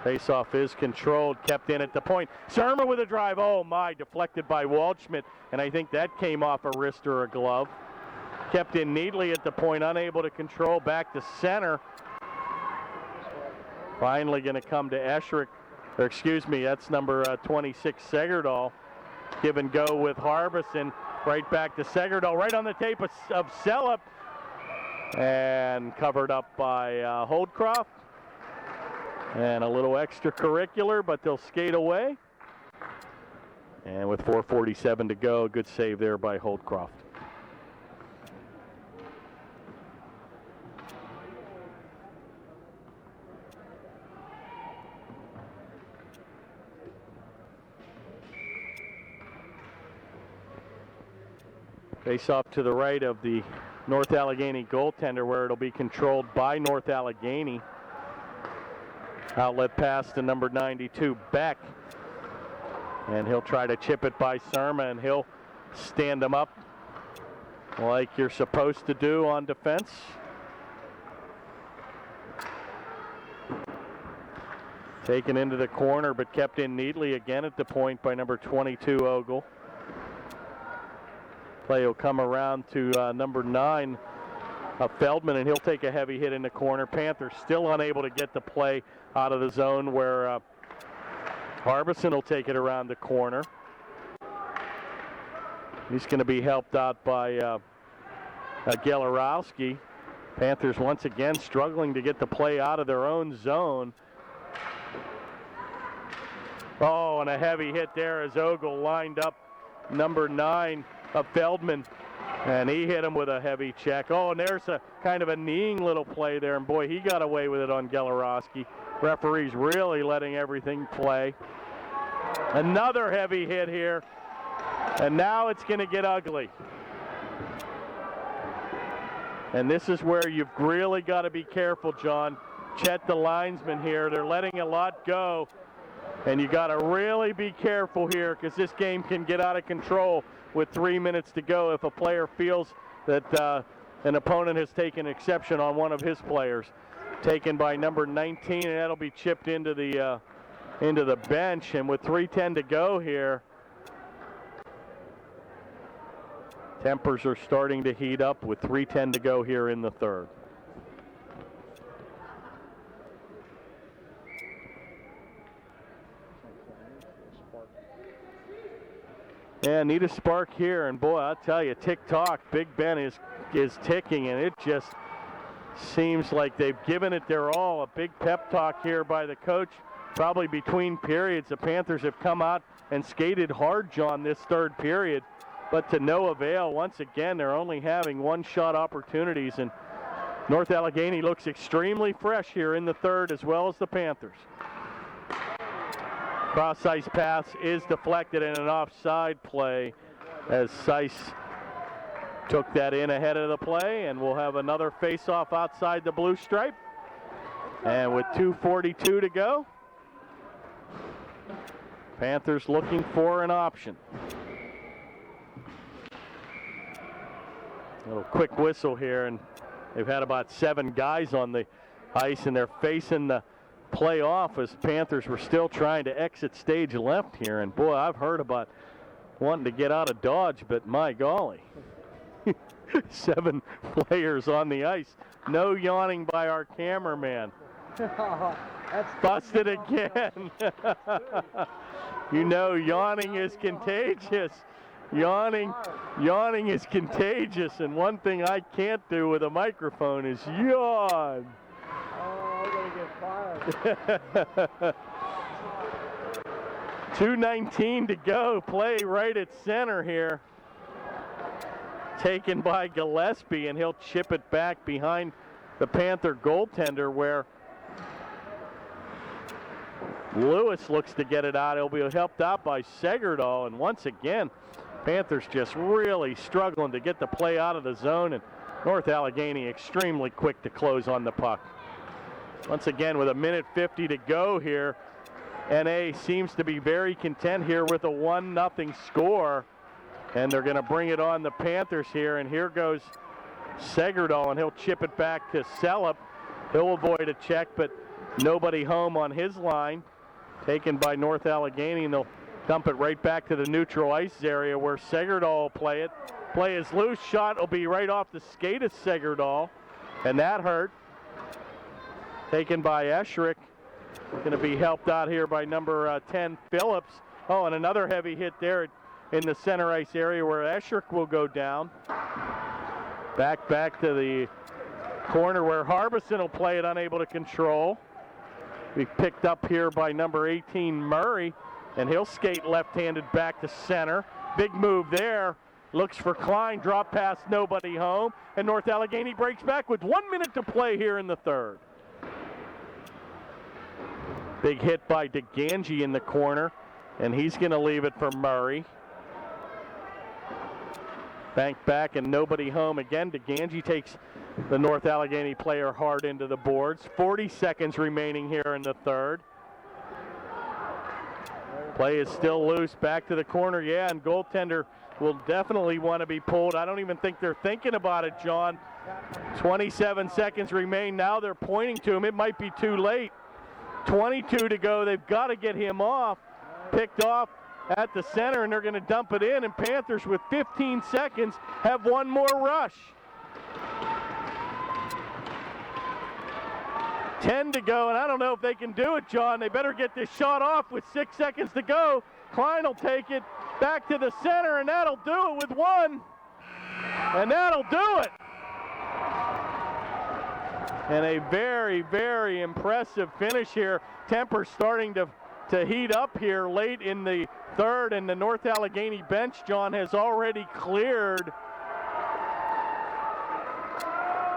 Faceoff is controlled, kept in at the point. Serma with a drive. Oh my, deflected by Waldschmidt, and I think that came off a wrist or a glove. Kept in neatly at the point, unable to control, back to center. Finally going to come to Esherick, or excuse me, that's number 26, Segerdahl. Give and go with Harbison. Right back to Segerdahl, right on the tape of Sellup, and covered up by Holdcroft. And a little extracurricular, but they'll skate away. And with 4:47 to go, a good save there by Holdcroft. Face off to the right of the North Allegheny goaltender, where it'll be controlled by North Allegheny. Outlet pass to number 92, Beck. And he'll try to chip it by Surma, and he'll stand him up like you're supposed to do on defense. Taken into the corner, but kept in neatly again at the point by number 22, Ogle. Play will come around to number 9, Feldman, and he'll take a heavy hit in the corner. Panthers still unable to get the play out of the zone, where Harbison will take it around the corner. He's going to be helped out by Gelarowski. Panthers once again struggling to get the play out of their own zone. Oh, and a heavy hit there as Ogle lined up number 9 of Feldman, and he hit him with a heavy check. Oh, and there's a kind of a kneeing little play there, and boy, he got away with it on Gelarowski. Referees really letting everything play. Another heavy hit here, and now it's going to get ugly. And this is where you've really got to be careful, John. Chet, the linesman here, they're letting a lot go. And you got to really be careful here, because this game can get out of control with 3 minutes to go if a player feels that an opponent has taken exception on one of his players. Taken by number 19, and that'll be chipped into the bench. And with 3:10 to go here, tempers are starting to heat up with 3:10 to go here in the third. Yeah, need a spark here, and boy, I'll tell you, tick-tock, Big Ben is ticking, and it just seems like they've given it their all. A big pep talk here by the coach, probably between periods. The Panthers have come out and skated hard, John, this third period, but to no avail. Once again, they're only having one-shot opportunities, and North Allegheny looks extremely fresh here in the third, as well as the Panthers. Cross-ice pass is deflected in an offside play as Seiss took that in ahead of the play, and we'll have another face-off outside the blue stripe. And with 2:42 to go, Panthers looking for an option. A little quick whistle here, and they've had about 7 guys on the ice, and they're facing the play off as Panthers were still trying to exit stage left here. And boy, I've heard about wanting to get out of Dodge, but my golly. 7 players on the ice. No yawning by our cameraman. Busted again. You know, yawning is contagious. Yawning is contagious, and one thing I can't do with a microphone is yawn. I'm gonna get fired. 2:19 to go. Play right at center here. Taken by Gillespie, and he'll chip it back behind the Panther goaltender, where Lewis looks to get it out. He'll be helped out by Segerdahl, and once again, Panthers just really struggling to get the play out of the zone, and North Allegheny extremely quick to close on the puck. Once again, with 1:50 to go here, NA seems to be very content here with a 1-0 score, and they're going to bring it on the Panthers here. And here goes Segerdahl, and he'll chip it back to Sellup. He'll avoid a check, but nobody home on his line. Taken by North Allegheny, and they'll dump it right back to the neutral ice area where Segerdahl will play it. Play is loose. Shot will be right off the skate of Segerdahl, and that hurt. Taken by Escherick. Going to be helped out here by number 10, Phillips. Oh, and another heavy hit there in the center ice area where Escherick will go down. Back to the corner where Harbison will play it, unable to control. Be picked up here by number 18, Murray, and he'll skate left-handed back to center. Big move there. Looks for Klein. Drop pass, nobody home. And North Allegheny breaks back with 1 minute to play here in the third. Big hit by DeGangi in the corner, and he's going to leave it for Murray. Bank back and nobody home again. DeGangi takes the North Allegheny player hard into the boards. 40 seconds remaining here in the third. Play is still loose, back to the corner, yeah, and goaltender will definitely want to be pulled. I don't even think they're thinking about it, John. 27 seconds remain. Now they're pointing to him. It might be too late. 22 to go. They've got to get him off. Picked off at the center, and they're going to dump it in, and Panthers with 15 seconds have one more rush. 10 to go, and I don't know if they can do it, John. They better get this shot off with 6 seconds to go. Klein will take it back to the center, and that'll do it with one. And that'll do it. And a very, very impressive finish here. Temper's starting to heat up here late in the third, and the North Allegheny bench, John, has already cleared.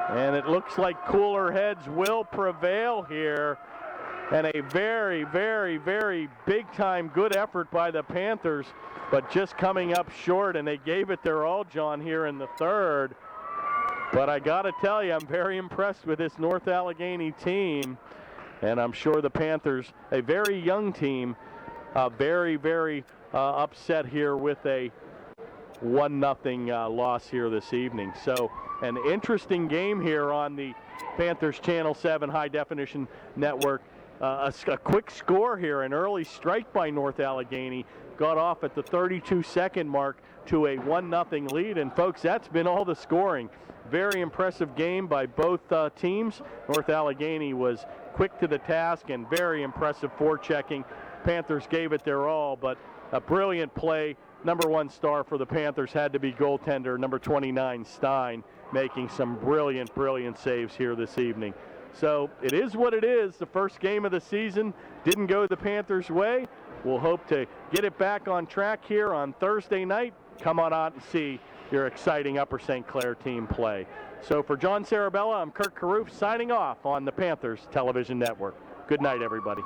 And it looks like cooler heads will prevail here. And a very, very, very big-time good effort by the Panthers, but just coming up short, and they gave it their all, John, here in the third. But I got to tell you, I'm very impressed with this North Allegheny team, and I'm sure the Panthers, a very young team, very, very upset here with a 1-0 loss here this evening. So an interesting game here on the Panthers Channel 7 High Definition Network. A quick score here, an early strike by North Allegheny, got off at the 32-second mark to a 1-0 lead. And folks, that's been all the scoring. Very impressive game by both teams. North Allegheny was quick to the task and very impressive forechecking. Panthers gave it their all, but a brilliant play. Number one star for the Panthers had to be goaltender number 29, Stein, making some brilliant, brilliant saves here this evening. So it is what it is. The first game of the season didn't go the Panthers' way. We'll hope to get it back on track here on Thursday night. Come on out and see your exciting Upper St. Clair team play. So for John Sarabella, I'm Kirk Carruth signing off on the Panthers Television Network. Good night, everybody.